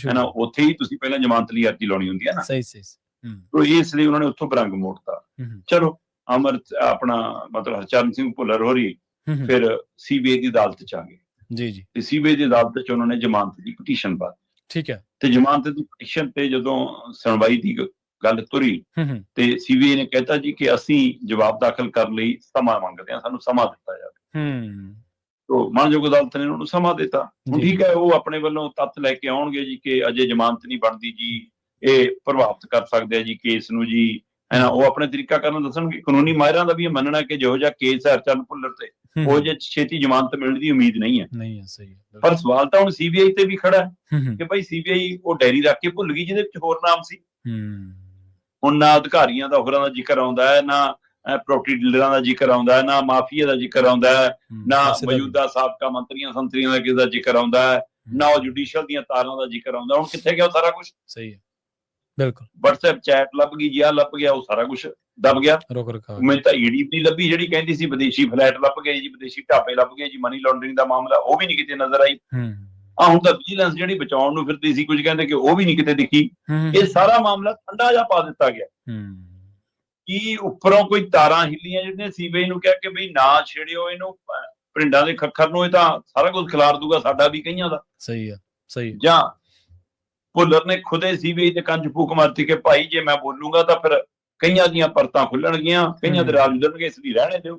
Speaker 2: ਹੈ ਨਾ, ਉੱਥੇ ਹੀ ਤੁਸੀਂ ਪਹਿਲਾਂ ਜ਼ਮਾਨਤ ਲਈ ਅਰਜ਼ੀ ਲਾਉਣੀ ਹੁੰਦੀ ਹੈ ਨਾ। ਤੋ ਇਸ ਲਈ ਉਹਨਾਂ ਨੇ ਉੱਥੋਂ ਬਰੰਗ ਮੋੜਤਾ। ਚਲੋ ਆਪਣਾ ਮਤਲਬ ਹਰਚਰਨ ਸਿੰਘ ਭੁੱਲਰ ਹੋਰੀ ਫਿਰ CBI ਦੀ ਅਦਾਲਤ ਚ ਆ ਗਏ ਤੇ CBI ਦੀ ਅਦਾਲਤ ਚ ਉਹਨਾਂ ਨੇ ਜ਼ਮਾਨਤ ਦੀ ਪਟੀਸ਼ਨ ਪਾ ਦਿੱਤੀ। ਠੀਕ ਹੈ। ਤੇ ਜ਼ਮਾਨਤ ਦੀ ਪਟੀਸ਼ਨ ਤੇ ਜਦੋਂ ਸੁਣਵਾਈ ਦੀ ਗੱਲ ਤੁਰੀ ਤੇ CBI ਨੇ ਕਹਿਤਾ ਜੀ ਕਿ ਅਸੀਂ ਜਵਾਬ ਦਾਖਲ ਕਰਨ ਲਈ ਸਮਾਂ ਮੰਗਦੇ ਹਾਂ, ਸਾਨੂੰ ਸਮਾਂ ਦਿੱਤਾ ਜਾਵੇ। ਤੋ ਮਾਨਯੋਗ ਅਦਾਲਤ ਨੇ ਉਹਨੂੰ ਸਮਾਂ ਦਿੱਤਾ। ਹੁਣ ਠੀਕ ਹੈ, ਉਹ ਆਪਣੇ ਵੱਲੋਂ ਤੱਥ ਲੈ ਕੇ ਆਉਣਗੇ ਜੀ ਕਿ ਅਜੇ ਜ਼ਮਾਨਤ ਨਹੀਂ ਬਣਦੀ ਜੀ, ਇਹ ਪ੍ਰਭਾਵਿਤ ਕਰ ਸਕਦੇ ਆ ਜੀ ਕੇਸ ਨੂੰ ਜੀ, ਹੈ ਨਾ। ਉਹ ਆਪਣੇ ਤਰੀਕਾ ਕਰਨ ਦੱਸਣਗੇ। ਕਾਨੂੰਨੀ ਮਾਹਿਰਾਂ ਦਾ ਵੀ ਇਹ ਮੰਨਣਾ ਕਿ ਜਿਹੋ ਜਿਹਾ ਕੇਸ ਹੈ ਹਰਚਰਨ ਭੁੱਲਰ ਤੇ, ਉਹ ਜੇ ਛੇਤੀ ਜ਼ਮਾਨਤ ਮਿਲਣ ਦੀ ਉਮੀਦ ਨਹੀਂ ਹੈ। ਪਰ ਸਵਾਲ ਤਾਂ ਹੁਣ CBI ਤੇ ਵੀ ਖੜਾ ਹੈ ਕਿ ਭਾਈ CBI ਉਹ ਡਾਇਰੀ ਰੱਖ ਕੇ ਭੁੱਲ ਗਈ ਜਿਹਦੇ ਵਿੱਚ ਹੋਰ ਨਾਮ ਸੀ। ਹੁਣ ਨਾ ਅਧਿਕਾਰੀਆਂ ਦਾ ਹੋਰਾਂ ਦਾ ਜ਼ਿਕਰ ਆਉਂਦਾ ਹੈ, ਨਾ ਪ੍ਰੋਪਰਟੀ ਡੀਲਰਾਂ ਦਾ ਜ਼ਿਕਰ ਆਉਂਦਾ ਹੈ, ਨਾ ਮਾਫੀਆ ਦਾ ਜ਼ਿਕਰ ਆਉਂਦਾ ਹੈ, ਨਾ ਮੌਜੂਦਾ ਸਾਬਕਾ ਮੰਤਰੀਆਂ ਸੰਤਰੀਆਂ ਦਾ ਕਿਸੇ ਦਾ ਜ਼ਿਕਰ ਆਉਂਦਾ ਹੈ, ਨਾ ਉਹ ਜੁਡੀਸ਼ੀਅਲ ਦੀਆਂ ਤਾਰਾਂ ਦਾ ਜ਼ਿਕਰ ਆਉਂਦਾ। ਹੁਣ ਕਿੱਥੇ ਗਿਆ ਉਹ ਸਾਰਾ ਕੁਝ? ਸਹੀ ਹੈ, ਬਿਲਕੁਲ। WhatsApp ਚੈਟ ਲੱਭ ਗਈ ਜੀ, ਆਹ ਲੱਭ ਗਿਆ, ਉਹ ਸਾਰਾ ਕੁਝ ਦਬ ਗਿਆ। ਮੈਨੂੰ ਤਾਂ ED ਨਹੀਂ ਲੱਭੀ ਜਿਹੜੀ ਕਹਿੰਦੀ ਸੀ ਵਿਦੇਸ਼ੀ ਫਲੈਟ ਲੱਭ ਗਏ ਜੀ, ਵਿਦੇਸ਼ੀ ਢਾਬੇ ਲੱਭ ਗਏ ਜੀ, ਮਨੀ ਲਾਂਡਰਿੰਗ ਦਾ ਮਾਮਲਾ ਉਹ ਵੀ ਨਹੀਂ ਕਿਤੇ ਨਜ਼ਰ ਆਈ। ਹੁਣ ਤਾਂ ਵਿਜੀਲੈਂਸ ਜਿਹੜੀ ਬਚਾਉਣ ਨੂੰ ਫਿਰਦੀ ਸੀ ਕੁਝ ਕਹਿੰਦੇ ਕਿ ਉਹ ਵੀ ਨਹੀਂ ਕਿਤੇ ਦਿਖੀ। ਇਹ ਸਾਰਾ ਮਾਮਲਾ ਠੰਡਾ ਜਿਹਾ ਪਾ ਦਿੱਤਾ ਗਿਆ। ਕੀ ਉੱਪਰੋਂ ਕੋਈ ਤਾਰਾਂ ਹਿੱਲੀਆਂ ਜਿਹੜੀਆਂ CBI ਨੂੰ ਕਿਹਾ ਕਿ ਬਈ ਨਾ ਛੇੜਿਓ ਇਹਨੂੰ, ਭਰਿੰਡਾਂ ਦੇ ਖੱਖਰ ਨੂੰ, ਇਹ ਤਾਂ ਸਾਰਾ ਕੁਝ ਖਿਲਾਰ ਦੂਗਾ ਸਾਡਾ ਵੀ ਕਈਆਂ ਦਾ। ਸਹੀ ਹੈ, ਸਹੀ। ਜਾਂ ਭੁੱਲਰ ਨੇ ਖੁਦੇ CBI ਤੇ ਕੰਜ ਫੂਕ ਮਾਰਤੀ ਕਿ ਭਾਈ ਜੇ ਮੈਂ ਬੋਲੂੰਗਾ ਤਾਂ ਫਿਰ ਕਈਆਂ ਦੀਆਂ ਪਰਤਾਂ ਖੁੱਲਣਗੀਆਂ, ਕਈਆਂ ਦੇ ਰਾਜ ਉਲਝਣਗੇ, ਇਸ ਲਈ ਰਹਿਣੇ ਦਿਓ।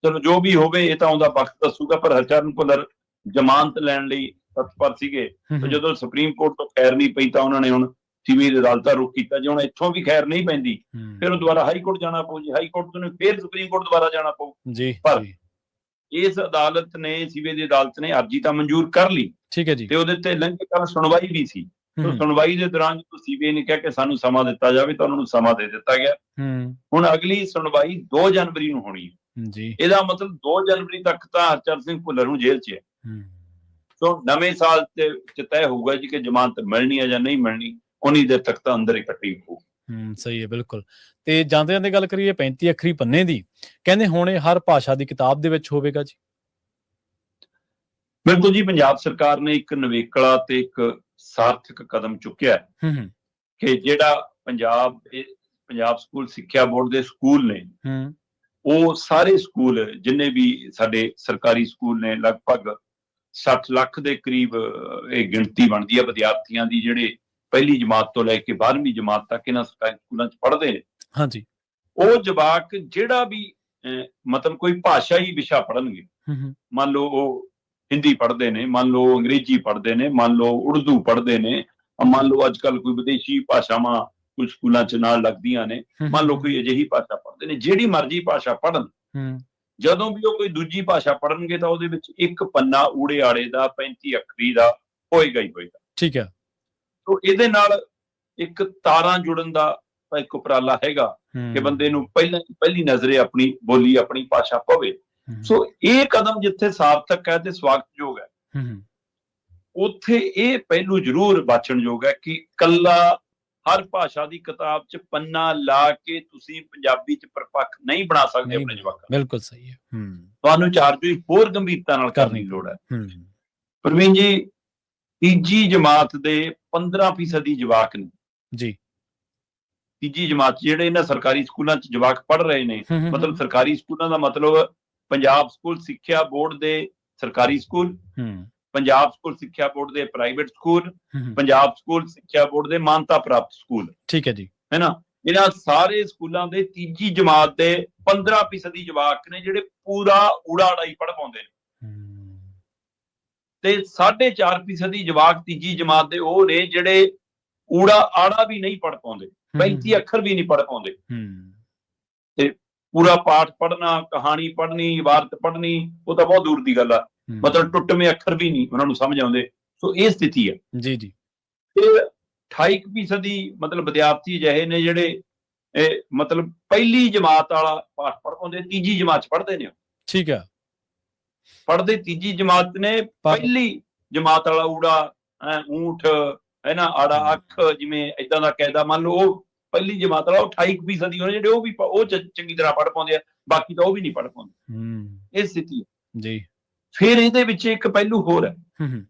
Speaker 2: ਚਲੋ ਜੋ ਵੀ ਹੋਵੇ ਇਹ ਤਾਂ ਉਹਦਾ ਵਕਤ ਦੱਸੂਗਾ। ਪਰ ਹਰਚਰਨ ਭੁੱਲਰ ਜ਼ਮਾਨਤ ਲੈਣ ਲਈ ਤਤਪਰ ਸੀਗੇ। ਜਦੋਂ ਸੁਪਰੀਮ ਕੋਰਟ ਤੋਂ ਖੈਰ ਨਹੀਂ ਪਈ ਤਾਂ ਉਹਨਾਂ ਨੇ ਹੁਣ CBI ਦੀ ਅਦਾਲਤ ਦਾ ਰੁਖ ਕੀਤਾ। ਜੇ ਹੁਣ ਇੱਥੋਂ ਵੀ ਖੈਰ ਨਹੀਂ ਪੈਂਦੀ ਫਿਰ ਉਹ ਦੁਬਾਰਾ ਹਾਈ ਕੋਰਟ ਜਾਣਾ ਪਊ ਜੀ, ਹਾਈ ਕੋਰਟ ਤੋਂ ਫਿਰ ਸੁਪਰੀਮ ਕੋਰਟ ਦੁਬਾਰਾ ਜਾਣਾ ਪਊ ਜੀ। ਪਰ ਇਸ ਅਦਾਲਤ ਨੇ, CBI ਦੀ ਅਦਾਲਤ ਨੇ ਅਰਜ਼ੀ ਤਾਂ ਮਨਜ਼ੂਰ ਕਰ ਲਈ। ਠੀਕ ਹੈ ਜੀ। ਤੇ ਉਹਦੇ ਤੇ ਲੰਘ ਸੁਣਵਾਈ ਵੀ ਸੀ। ਸੁਣਵਾਈ ਦੇ ਦੌਰਾਨ ਜਦੋਂ CBI ਨੇ ਕਿਹਾ ਕਿ ਸਾਨੂੰ ਸਮਾਂ ਦਿੱਤਾ ਜਾਵੇ ਤਾਂ ਉਹਨਾਂ ਨੂੰ ਸਮਾਂ ਦੇ ਦਿੱਤਾ ਗਿਆ। ਹੁਣ ਅਗਲੀ ਸੁਣਵਾਈ 2 ਜਨਵਰੀ ਨੂੰ ਹੋਣੀ ਹੈ ਜੀ। ਇਹਦਾ ਮਤਲਬ 2 ਜਨਵਰੀ ਤੱਕ ਤਾਂ ਹਰਚਰਨ ਸਿੰਘ ਭੁੱਲਰ ਨੂੰ ਜੇਲ੍ਹ 'ਚ ਹੈ। ਸੋ ਨਵੇਂ ਸਾਲ ਚ ਤੈਅ ਹੋਊਗਾ ਜੀ ਕਿ ਜ਼ਮਾਨਤ ਮਿਲਣੀ ਹੈ ਜਾਂ ਨਹੀਂ ਮਿਲਣੀ। ਉਨੀ ਦੇਰ ਤੱਕ ਤਾਂ ਅੰਦਰ ਇਕੱਠੀ ਹੋਊ। ਸਹੀ ਹੈ, ਬਿਲਕੁਲ। ਤੇ ਜਾਂਦੇ ਜਾਂਦੇ ਗੱਲ ਕਰੀਏ 35 ਅੱਖਰੀ ਪੰਨੇ ਦੀ, ਕਹਿੰਦੇ ਹੁਣ ਇਹ ਹਰ ਭਾਸ਼ਾ ਦੀ ਕਿਤਾਬ ਦੇ ਵਿੱਚ ਹੋਵੇਗਾ ਜੀ। ਬਿਲਕੁਲ ਜੀ। ਪੰਜਾਬ ਸਰਕਾਰ ਨੇ ਇੱਕ ਨਵੇਕਲਾ ਤੇ ਇੱਕ ਸਾਰਥਕ ਕਦਮ ਚੁੱਕਿਆ ਕਿ ਜਿਹੜਾ ਪੰਜਾਬ ਸਕੂਲ ਸਿੱਖਿਆ ਬੋਰਡ ਦੇ ਸਕੂਲ ਨੇ, ਉਹ ਸਾਰੇ ਸਕੂਲ ਜਿੰਨੇ ਵੀ ਸਾਡੇ ਸਰਕਾਰੀ ਸਕੂਲ ਨੇ, ਲਗਭਗ 60 ਲੱਖ ਦੇ ਕਰੀਬ ਇਹ ਗਿਣਤੀ ਬਣਦੀ ਹੈ ਵਿਦਿਆਰਥੀਆਂ ਦੀ, ਜਿਹੜੇ ਪਹਿਲੀ ਜਮਾਤ ਤੋਂ ਲੈ ਕੇ 12ਵੀਂ ਜਮਾਤ ਤੱਕ ਇਹਨਾਂ ਸਰਕਾਰੀ ਸਕੂਲਾਂ 'ਚ ਪੜ੍ਹਦੇ ਨੇ। ਹਾਂਜੀ। ਉਹ ਜਵਾਕ ਜਿਹੜਾ ਵੀ ਮਤਲਬ ਕੋਈ ਭਾਸ਼ਾਈ ਵਿਸ਼ਾ ਪੜ੍ਹਨਗੇ, ਮੰਨ ਲਓ ਉਹ ਹਿੰਦੀ ਪੜ੍ਹਦੇ ਨੇ, ਮੰਨ ਲਓ ਅੰਗਰੇਜ਼ੀ ਪੜ੍ਹਦੇ ਨੇ, ਮੰਨ ਲਓ ਉਰਦੂ ਪੜ੍ਹਦੇ ਨੇ, ਮੰਨ ਲਓ ਅੱਜ ਕੱਲ੍ਹ ਕੋਈ ਵਿਦੇਸ਼ੀ ਭਾਸ਼ਾਵਾਂ ਕੁਝ ਸਕੂਲਾਂ 'ਚ ਨਾਲ ਲੱਗਦੀਆਂ ਨੇ, ਮੰਨ ਲਓ ਕੋਈ ਅਜਿਹੀ ਭਾਸ਼ਾ ਪੜ੍ਹਦੇ ਨੇ, ਜਿਹੜੀ ਮਰਜ਼ੀ ਭਾਸ਼ਾ ਪੜ੍ਹਨ, ਜਦੋਂ ਵੀ ਉਹ ਕੋਈ ਦੂਜੀ ਭਾਸ਼ਾ ਪੜ੍ਹਨਗੇ ਤਾਂ ਉਹਦੇ ਵਿੱਚ ਇੱਕ ਪੰਨਾ ਊੜੇ ਆੜੇ ਦਾ 35 ਅੱਖਰੀ ਦਾ ਹੋਏਗਾ ਹੀ ਹੋਏਗਾ। ਠੀਕ ਹੈ। ਤੋ ਇਹਦੇ ਨਾਲ ਇੱਕ ਤਾਰਾਂ ਜੁੜਨ ਦਾ ਇੱਕ ਉਪਰਾਲਾ ਹੈਗਾ ਕਿ ਬੰਦੇ ਨੂੰ ਪਹਿਲੀ ਨਜ਼ਰੇ ਆਪਣੀ ਬੋਲੀ, ਆਪਣੀ ਭਾਸ਼ਾ ਪਵੇ। ਸੋ ਇਹ ਕਦਮ ਜਿੱਥੇ ਸਾਰਥਕ ਹੈ ਤੇ ਸਵਾਗਤਯੋਗ ਹੈ, ਉੱਥੇ ਇਹ ਪਹਿਲੂ ਜ਼ਰੂਰ ਬਾਛਣਯੋਗ ਹੈ ਕਿ ਕੱਲਾ ਹਰ ਭਾਸ਼ਾ ਦੀ ਕਿਤਾਬ 'ਚ ਪੰਨਾ ਲਾ ਕੇ ਤੁਸੀਂ ਪੰਜਾਬੀ 'ਚ ਪਰਪੱਖ ਨਹੀਂ ਬਣਾ ਸਕਦੇ ਆਪਣੇ ਜਵਾਕਾਂ। ਬਿਲਕੁਲ ਸਹੀ ਹੈ। ਤੁਹਾਨੂੰ ਚਾਰਜ ਹੋਰ ਗੰਭੀਰਤਾ ਨਾਲ ਕਰਨੀ ਦੀ ਲੋੜ ਹੈ। ਪ੍ਰਵੀਨ ਜੀ, ਤੀਜੀ ਜਮਾਤ ਦੇ 15% ਜਵਾਕ ਨੇ ਜੀ। ਤੀਜੀ ਜਮਾਤ ਜਿਹੜੇ ਇਹਨਾਂ ਸਰਕਾਰੀ ਸਕੂਲਾਂ 'ਚ ਜਵਾਕ ਪੜ੍ਹ ਰਹੇ ਨੇ, ਮਤਲਬ ਸਰਕਾਰੀ ਸਕੂਲਾਂ ਦਾ ਮਤਲਬ ਪੰਜਾਬ ਸਕੂਲ ਸਿੱਖਿਆ ਬੋਰਡ ਦੇ ਸਰਕਾਰੀ ਸਕੂਲ, ਪੰਜਾਬ ਸਕੂਲ ਸਿੱਖਿਆ ਬੋਰਡ ਦੇ ਪ੍ਰਾਈਵੇਟ ਸਕੂਲ, ਪੰਜਾਬ ਸਕੂਲ ਸਿੱਖਿਆ ਬੋਰਡ ਦੇ ਮਾਨਤਾ ਪ੍ਰਾਪਤ ਸਕੂਲ। ਠੀਕ ਹੈ ਜੀ। ਹੈ ਨਾ। ਇਹਨਾਂ ਸਾਰੇ ਸਕੂਲਾਂ ਦੇ ਤੀਜੀ ਜਮਾਤ ਦੇ 15% ਜਵਾਕ ਨੇ ਜਿਹੜੇ ਪੂਰਾ ਊੜਾ ਆੜਾ ਪੜ੍ਹ ਪਾਉਂਦੇ ਨੇ, ਤੇ 4.5% ਜਵਾਕ ਤੀਜੀ ਜਮਾਤ ਦੇ ਉਹ ਨੇ ਜਿਹੜੇ ਊੜਾ ਆੜਾ ਵੀ ਨਹੀਂ ਪੜ੍ਹ ਪਾਉਂਦੇ, 35 ਅੱਖਰ ਵੀ ਨਹੀਂ ਪੜ੍ਹ ਪਾਉਂਦੇ। ਤੇ ਪੂਰਾ ਪਾਠ ਪੜ੍ਹਨਾ, ਕਹਾਣੀ ਪੜ੍ਹਨੀ, ਇਬਾਰਤ ਪੜ੍ਹਨੀ, ਉਹ ਤਾਂ ਬਹੁਤ ਦੂਰ ਦੀ ਗੱਲ ਆ। ਮਤਲਬ ਟੁੱਟਵੇਂ ਅੱਖਰ ਵੀ ਨਹੀਂ ਉਹਨਾਂ ਨੂੰ ਸਮਝ ਆਉਂਦੇ। ਸੋ ਇਹ ਸਥਿਤੀ ਹੈ ਜੀ ਜੀ। ਤੇ 28% ਮਤਲਬ ਵਿਦਿਆਰਥੀ ਅਜਿਹੇ ਨੇ ਜਿਹੜੇ ਮਤਲਬ ਪਹਿਲੀ ਜਮਾਤ ਵਾਲਾ ਪਾਠ ਪੜ੍ਹ ਪਾਉਂਦੇ, ਤੀਜੀ ਜਮਾਤ 'ਚ ਪੜ੍ਹਦੇ ਨੇ। ਠੀਕ ਹੈ। ਪੜ੍ਹਦੇ ਤੀਜੀ ਜਮਾਤ ਨੇ, ਪਹਿਲੀ ਜਮਾਤ ਵਾਲਾ ਊੜਾ ਊਂਠ ਹੈ ਨਾ, ਆੜਾ ਅੱਖ, ਜਿਵੇਂ ਏਦਾਂ ਦਾ ਕਾਇਦਾ ਮੰਨ ਲਓ ਉਹ ਪਹਿਲੀ ਜਮਾਤ ਵਾਲਾ ਉਹ 28% ਹੀ ਹੋਣੇ ਜਿਹੜੇ ਉਹ ਵੀ ਉਹ ਚੰਗੀ ਤਰ੍ਹਾਂ ਪੜ੍ਹ ਪਾਉਂਦੇ ਆ, ਬਾਕੀ ਤਾਂ ਉਹ ਵੀ ਨਹੀਂ ਪੜ੍ਹ ਪਾਉਂਦੇ। ਇਹ ਸਥਿਤੀ ਹੈ ਜੀ। ਫਿਰ ਇਹਦੇ ਵਿੱਚ ਇੱਕ ਪਹਿਲੂ ਹੋਰ ਹੈ,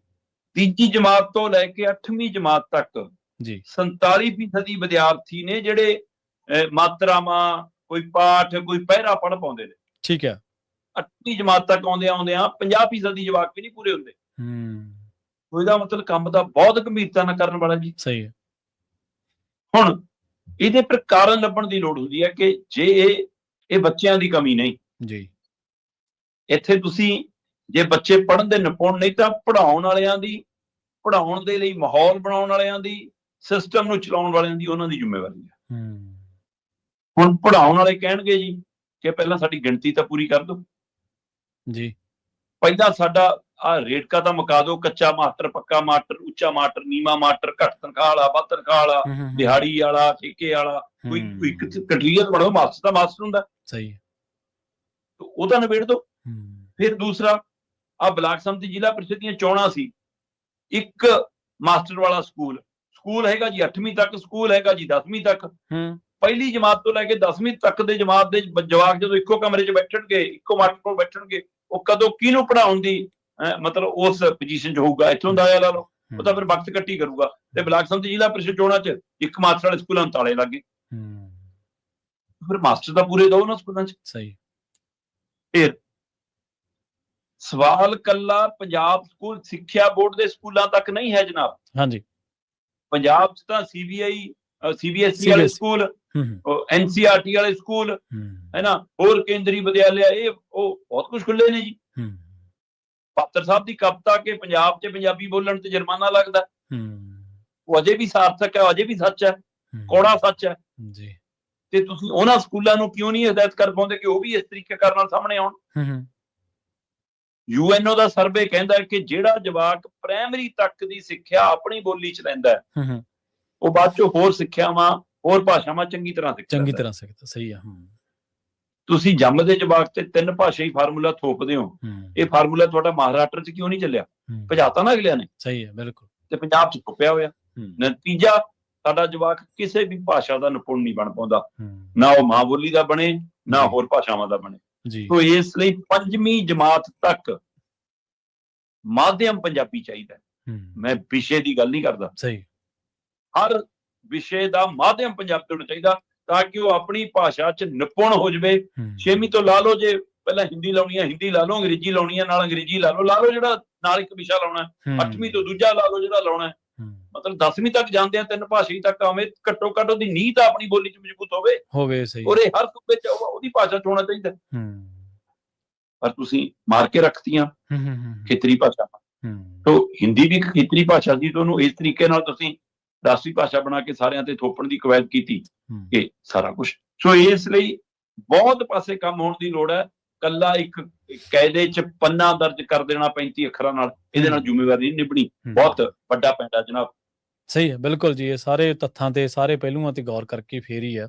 Speaker 2: ਤੀਜੀ ਜਮਾਤ ਤੋਂ ਲੈ ਕੇ 8ਵੀਂ ਜਮਾਤ ਤੱਕ ਜੀ 47% ਵਿਦਿਆਰਥੀ ਨੇ ਜਿਹੜੇ ਮਾਤਰਾਵਾਂ, ਕੋਈ ਪਾਠ, ਕੋਈ ਪਹਿਰਾ ਪੜ੍ਹ ਪਾਉਂਦੇ ਨੇ। ਠੀਕ ਹੈ। 8ਵੀਂ ਜਮਾਤ ਤੱਕ ਆਉਂਦਿਆਂ 50% ਜਵਾਕ ਵੀ ਨਹੀਂ ਪੂਰੇ ਹੁੰਦੇ। ਉਹਦਾ ਮਤਲਬ ਕੰਮ ਦਾ ਬਹੁਤ ਗੰਭੀਰਤਾ ਨਾਲ ਕਰਨ ਵਾਲਾ ਜੀ। ਸਹੀ ਹੈ। ਹੁਣ ਇਹਦੇ ਪਰ ਕਾਰਨ ਲੱਭਣ ਦੀ ਲੋੜ ਹੁੰਦੀ ਹੈ ਕਿ ਜੇ ਇਹ ਬੱਚਿਆਂ ਦੀ ਕਮੀ ਨਹੀਂ ਜੀ, ਇੱਥੇ ਤੁਸੀਂ ਜੇ ਬੱਚੇ ਪੜ੍ਹਨ ਦੇ ਨਿਪੁੰਨ ਨਹੀਂ ਤਾਂ ਪੜ੍ਹਾਉਣ ਵਾਲਿਆਂ ਦੀ, ਪੜ੍ਹਾਉਣ ਦੇ ਲਈ ਮਾਹੌਲ ਬਣਾਉਣ ਵਾਲਿਆਂ ਦੀ, ਸਿਸਟਮ ਨੂੰ ਚਲਾਉਣ ਵਾਲਿਆਂ ਦੀ ਉਹਨਾਂ ਦੀ ਜ਼ਿੰਮੇਵਾਰੀ ਹੈ। ਹੁਣ ਪੜ੍ਹਾਉਣ ਵਾਲੇ ਕਹਿਣਗੇ ਜੀ ਕਿ ਪਹਿਲਾਂ ਸਾਡੀ ਗਿਣਤੀ ਤਾਂ ਪੂਰੀ ਕਰ ਦਿਓ ਜੀ, ਪਹਿਲਾਂ ਸਾਡਾ ਆਹ ਰੇਟਕਾ ਤਾਂ ਮੁਕਾ ਦਿਓ, ਕੱਚਾ ਮਾਸਟਰ, ਪੱਕਾ ਮਾਸਟਰ, ਉੱਚਾ ਮਾਸਟਰ, ਨੀਵਾਂ ਮਾਸਟਰ, ਘੱਟ ਤਨਖਾਹ ਵਾਲਾ, ਵੱਧ ਤਨਖਾਹ ਵਾਲਾ, ਦਿਹਾੜੀ ਵਾਲਾ, ਠੇਕੇ ਵਾਲਾ, ਕੋਈ ਕਟਰੀਅਰ ਬਣਾਓ। ਮਾਸਟਰ ਤਾਂ ਮਾਸਟਰ ਹੁੰਦਾ। ਸਹੀ ਹੈ। ਉਹਦਾ ਨਿਬੇੜ ਦਿਓ। ਫਿਰ ਦੂਸਰਾ, ਆਹ ਬਲਾਕ ਸੰਮਤੀ ਜ਼ਿਲ੍ਹਾ ਪ੍ਰੀਸ਼ਦ ਦੀਆਂ ਚੋਣਾਂ ਸੀ, ਇੱਕ ਮਾਸਟਰ ਵਾਲਾ ਸਕੂਲ ਹੈਗਾ ਜੀ 8ਵੀਂ ਤੱਕ, ਸਕੂਲ ਹੈਗਾ ਜੀ 10ਵੀਂ ਤੱਕ। ਪਹਿਲੀ ਜਮਾਤ ਤੋਂ ਲੈ ਕੇ 10ਵੀਂ ਤੱਕ ਦੇ ਜਮਾਤ ਦੇ ਜਵਾਕ ਜਦੋਂ ਇੱਕੋ ਕਮਰੇ 'ਚ ਬੈਠਣਗੇ, ਇੱਕੋ ਮਾਸਟਰ ਕੋਲ ਬੈਠਣਗੇ, ਉਹ ਕਦੋਂ ਕਿਹਨੂੰ ਪੜ੍ਹਾਉਣ ਦੀ ਮਤਲਬ ਉਸ ਪੋਜੀਸ਼ਨ 'ਚ ਹੋਊਗਾ, ਇੱਥੋਂ ਦਾ ਲਾ ਲਓ। ਉਹ ਤਾਂ ਫਿਰ ਵਕਤ ਕੱਟੀ ਕਰੂਗਾ। ਤੇ ਬਲਾਕ ਸੰਮਤੀ ਜ਼ਿਲ੍ਹਾ ਪ੍ਰੀਸ਼ਦ ਚੋਣਾਂ 'ਚ ਇੱਕ ਮਾਸਟਰ ਵਾਲੇ ਸਕੂਲਾਂ ਨੂੰ ਤਾਲੇ ਲੱਗ ਗਏ। ਫਿਰ ਮਾਸਟਰ ਤਾਂ ਪੂਰੇ ਦੋ ਨਾ ਸਕੂਲਾਂ 'ਚ। ਸਹੀ। ਫਿਰ ਸਵਾਲ ਕੱਲਾ ਪੰਜਾਬ ਸਕੂਲ ਸਿੱਖਿਆ ਬੋਰਡ ਦੇ ਸਕੂਲਾਂ ਤੱਕ ਨਹੀਂ ਹੈ ਜਨਾਬ। ਹਾਂਜੀ। ਪੰਜਾਬ 'ਚ ਤਾਂ CBSE ਵਾਲੇ ਸਕੂਲ, NCERT ਵਾਲੇ ਸਕੂਲ ਹੈ ਨਾ, ਹੋਰ ਕੇਂਦਰੀ ਵਿਦਿਆਲਿਆ, ਇਹ ਉਹ ਬਹੁਤ ਕੁਝ ਖੁੱਲੇ ਨੇ ਜੀ। ਪਾਤਰ ਸਾਹਿਬ ਦੀ ਕਵਿਤਾ ਕਿ ਪੰਜਾਬ 'ਚ ਪੰਜਾਬੀ ਬੋਲਣ ਤੇ ਜੁਰਮਾਨਾ ਲੱਗਦਾ, ਉਹ ਅਜੇ ਵੀ ਸਾਰਥਕ ਹੈ, ਅਜੇ ਵੀ ਸੱਚ ਹੈ, ਕੌੜਾ ਸੱਚ ਹੈ ਜੀ। ਤੇ ਤੁਸੀਂ ਉਹਨਾਂ ਸਕੂਲਾਂ ਨੂੰ ਕਿਉਂ ਨਹੀਂ ਹਦਾਇਤ ਕਰ ਪਾਉਂਦੇ ਕਿ ਉਹ ਵੀ ਇਸ ਤਰੀਕੇ ਕਰਨ ਨਾਲ ਸਾਹਮਣੇ ਆਉਣ? UNO ਦਾ ਸਰਵੇ ਕਹਿੰਦਾ ਕਿ ਜਿਹੜਾ ਜਵਾਕ ਪ੍ਰਾਇਮਰੀ ਤੱਕ ਦੀ ਸਿੱਖਿਆ ਆਪਣੀ ਬੋਲੀ 'ਚ ਲੈਂਦਾ ਹੈ, ਉਹ ਬਾਅਦ 'ਚੋਂ ਹੋਰ ਸਿੱਖਿਆਵਾਂ, ਹੋਰ ਭਾਸ਼ਾਵਾਂ ਚੰਗੀ ਤਰ੍ਹਾਂ ਸਿੱਖਦਾ। ਸਹੀ ਆ। ਤੁਸੀਂ ਜੰਮਦੇ ਜਵਾਕ ਤੇ 3 ਭਾਸ਼ਾਈ ਫਾਰਮੂਲਾ ਥੋਪਦੇ ਹੋ, ਇਹ ਫਾਰਮੂਲਾ ਤੁਹਾਡਾ ਮਹਾਰਾਸ਼ਟਰ 'ਚ ਕਿਉਂ ਨਹੀਂ ਚੱਲਿਆ? ਭਜਾਤਾ ਨਾ ਅਗਲਿਆਂ ਨੇ। ਸਹੀ ਹੈ, ਬਿਲਕੁਲ। ਤੇ ਪੰਜਾਬ 'ਚ ਥੋਪਿਆ ਹੋਇਆ। ਨਤੀਜਾ, ਸਾਡਾ ਜਵਾਕ ਕਿਸੇ ਵੀ ਭਾਸ਼ਾ ਦਾ ਨਿਪੁੰਨ ਨਹੀਂ ਬਣ ਪਾਉਂਦਾ, ਨਾ ਉਹ ਮਾਂ ਬੋਲੀ ਦਾ ਬਣੇ, ਨਾ ਹੋਰ ਭਾਸ਼ਾਵਾਂ ਦਾ ਬਣੇ। ਤੋ ਇਸ ਲਈ 5ਵੀਂ ਜਮਾਤ ਤੱਕ ਮਾਧਿਅਮ ਪੰਜਾਬੀ ਚਾਹੀਦਾ। ਮੈਂ ਵਿਸ਼ੇ ਦੀ ਗੱਲ ਨਹੀਂ ਕਰਦਾ। ਸਹੀ। ਹਰ ਵਿਸ਼ੇ ਦਾ ਮਾਧਿਅਮ ਪੰਜਾਬੀ ਹੋਣਾ ਚਾਹੀਦਾ ਤਾਂ ਕਿ ਉਹ ਆਪਣੀ ਭਾਸ਼ਾ 'ਚ ਨਿਪੁੰਨ ਹੋ ਜਾਵੇ। 6ਵੀਂ ਤੋਂ ਲਾ ਲਓ, ਜੇ ਪਹਿਲਾਂ ਹਿੰਦੀ ਲਾਉਣੀ ਹੈ ਹਿੰਦੀ ਲਾ ਲਓ, ਅੰਗਰੇਜ਼ੀ ਲਾਉਣੀ ਹੈ ਨਾਲ ਅੰਗਰੇਜ਼ੀ ਲਾ ਲਓ, ਜਿਹੜਾ ਨਾਲ ਇੱਕ ਵਿਸ਼ਾ ਲਾਉਣਾ। 8ਵੀਂ ਤੋਂ ਦੂਜਾ ਲਾ ਲਓ ਜਿਹੜਾ ਲਾਉਣਾ। ਮਤਲਬ 10ਵੀਂ ਤੱਕ ਜਾਂਦੇ ਆ 3 ਭਾਸ਼ਾਈ ਤੱਕ ਆਵੇਂ, ਘੱਟੋ ਘੱਟ ਉਹਦੀ ਨੀਂਹ ਤਾਂ ਆਪਣੀ ਬੋਲੀ 'ਚ ਮਜ਼ਬੂਤ ਹੋਵੇ। ਸਹੀ। ਔਰ ਇਹ ਹਰ ਸੂਬੇ 'ਚ ਉਹਦੀ ਭਾਸ਼ਾ 'ਚ ਹੋਣਾ ਚਾਹੀਦਾ। ਪਰ ਤੁਸੀਂ ਮਾਰ ਕੇ ਰੱਖਤੀਆਂ ਖੇਤਰੀ ਭਾਸ਼ਾਵਾਂ। ਤੋ ਹਿੰਦੀ ਵੀ ਇੱਕ ਖੇਤਰੀ ਭਾਸ਼ਾ ਸੀ, ਤੇ ਉਹਨੂੰ ਇਸ ਤਰੀਕੇ ਨਾਲ ਤੁਸੀਂ ਰਾਸ਼ਟਰੀ ਭਾਸ਼ਾ ਬਣਾ ਕੇ ਸਾਰਿਆਂ ਤੇ ਥੋਪਣ ਦੀ ਕਵਾਇਦ ਕੀਤੀ ਕਿ ਸਾਰਾ ਕੁਝ। ਸੋ ਇਸ ਲਈ ਬਹੁਤ ਪਾਸੇ ਕੰਮ ਹੋਣ ਦੀ ਲੋੜ ਹੈ। ਕੱਲਾ ਇੱਕ ਕਾਇਦੇ 'ਚ ਪੰਨਾ ਦਰਜ ਕਰ ਦੇਣਾ 35 ਅੱਖਰਾਂ ਨਾਲ, ਇਹਦੇ ਨਾਲ ਜ਼ਿੰਮੇਵਾਰੀ ਨਹੀਂ ਨਿਭਣੀ। ਬਹੁਤ ਵੱਡਾ ਪੈਂਡਾ ਜਨਾਬ। ਸਹੀ ਹੈ, ਬਿਲਕੁਲ ਜੀ। ਇਹ ਸਾਰੇ ਤੱਥਾਂ ਤੇ, ਸਾਰੇ ਪਹਿਲੂਆਂ ਤੇ ਗੌਰ ਕਰਕੇ ਫੇਰ ਹੀ ਹੈ।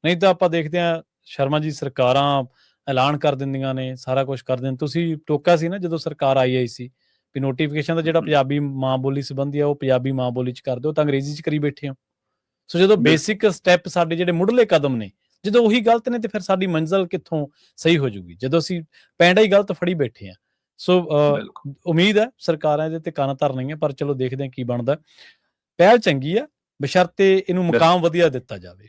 Speaker 2: ਨਹੀਂ ਤਾਂ ਆਪਾਂ ਦੇਖਦੇ ਹਾਂ ਸ਼ਰਮਾ ਜੀ, ਸਰਕਾਰਾਂ ਐਲਾਨ ਕਰ ਦਿੰਦੀਆਂ ਨੇ, ਸਾਰਾ ਕੁਝ ਕਰ ਦਿੰਦੇ। ਤੁਸੀਂ ਟੋਕਿਆ ਸੀ ਨਾ ਜਦੋਂ ਸਰਕਾਰ ਆਈ ਸੀ ਵੀ ਨੋਟੀਫਿਕੇਸ਼ਨ ਦਾ ਜਿਹੜਾ ਪੰਜਾਬੀ ਮਾਂ ਬੋਲੀ ਸੰਬੰਧੀ ਆ ਉਹ ਪੰਜਾਬੀ ਮਾਂ ਬੋਲੀ 'ਚ ਕਰ ਦਿਓ, ਤਾਂ ਅੰਗਰੇਜ਼ੀ 'ਚ ਕਰੀ ਬੈਠੇ ਹੋ। ਸੋ ਜਦੋਂ ਬੇਸਿਕ ਸਟੈਪ, ਸਾਡੇ ਜਿਹੜੇ ਮੁੱਢਲੇ ਕਦਮ ਨੇ, ਜਦੋਂ ਉਹੀ ਗਲਤ ਨੇ ਤੇ ਫਿਰ ਸਾਡੀ ਮੰਜ਼ਿਲ ਕਿੱਥੋਂ ਸਹੀ ਹੋ ਜਾਊਗੀ, ਜਦੋਂ ਅਸੀਂ ਪੈਂਡਾ ਹੀ ਗਲਤ ਫੜੀ ਬੈਠੇ ਹਾਂ। ਸੋ ਉਮੀਦ ਹੈ ਸਰਕਾਰਾਂ ਇਹਦੇ ਤੇ ਕੰਨ ਧਰਨਗੀਆਂ, ਪਰ ਚਲੋ ਦੇਖਦੇ ਹਾਂ ਕੀ ਬਣਦਾ। ਪਹਿਲ ਚੰਗੀ ਆ, ਬਸ਼ਰਤੇ ਇਹਨੂੰ ਮੁਕਾਮ ਵਧੀਆ ਦਿੱਤਾ ਜਾਵੇ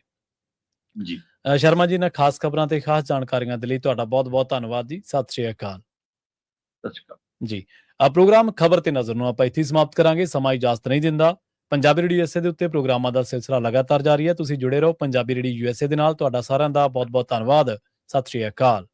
Speaker 2: ਜੀ। ਸ਼ਰਮਾ ਜੀ, ਨਾਲ ਖਾਸ ਖਬਰਾਂ ਤੇ ਖਾਸ ਜਾਣਕਾਰੀਆਂ ਦੇ ਲਈ ਤੁਹਾਡਾ ਬਹੁਤ ਬਹੁਤ ਧੰਨਵਾਦ ਜੀ। ਸਤਿ ਸ਼੍ਰੀ ਅਕਾਲ ਜੀ। ਪ੍ਰੋਗਰਾਮ ਖਬਰ ਤੇ ਨਜ਼ਰ ਨੂੰ ਆਪਾਂ ਇੱਥੇ ਸਮਾਪਤ ਕਰਾਂਗੇ। ਸਮਾਂ ਇਜਾਜ਼ਤ ਨਹੀਂ ਦਿੰਦਾ। ਪੰਜਾਬੀ ਰੇਡੀਓ USA ਦੇ ਉੱਤੇ ਪ੍ਰੋਗਰਾਮਾਂ ਦਾ ਸਿਲਸਿਲਾ ਲਗਾਤਾਰ ਜਾਰੀ ਹੈ। ਤੁਸੀਂ ਜੁੜੇ ਰਹੋ ਪੰਜਾਬੀ ਰੇਡੀਓ USA ਦੇ ਨਾਲ। ਤੁਹਾਡਾ ਸਾਰਿਆਂ ਦਾ ਬਹੁਤ ਬਹੁਤ ਧੰਨਵਾਦ। ਸਤਿ ਸ਼੍ਰੀ ਅਕਾਲ।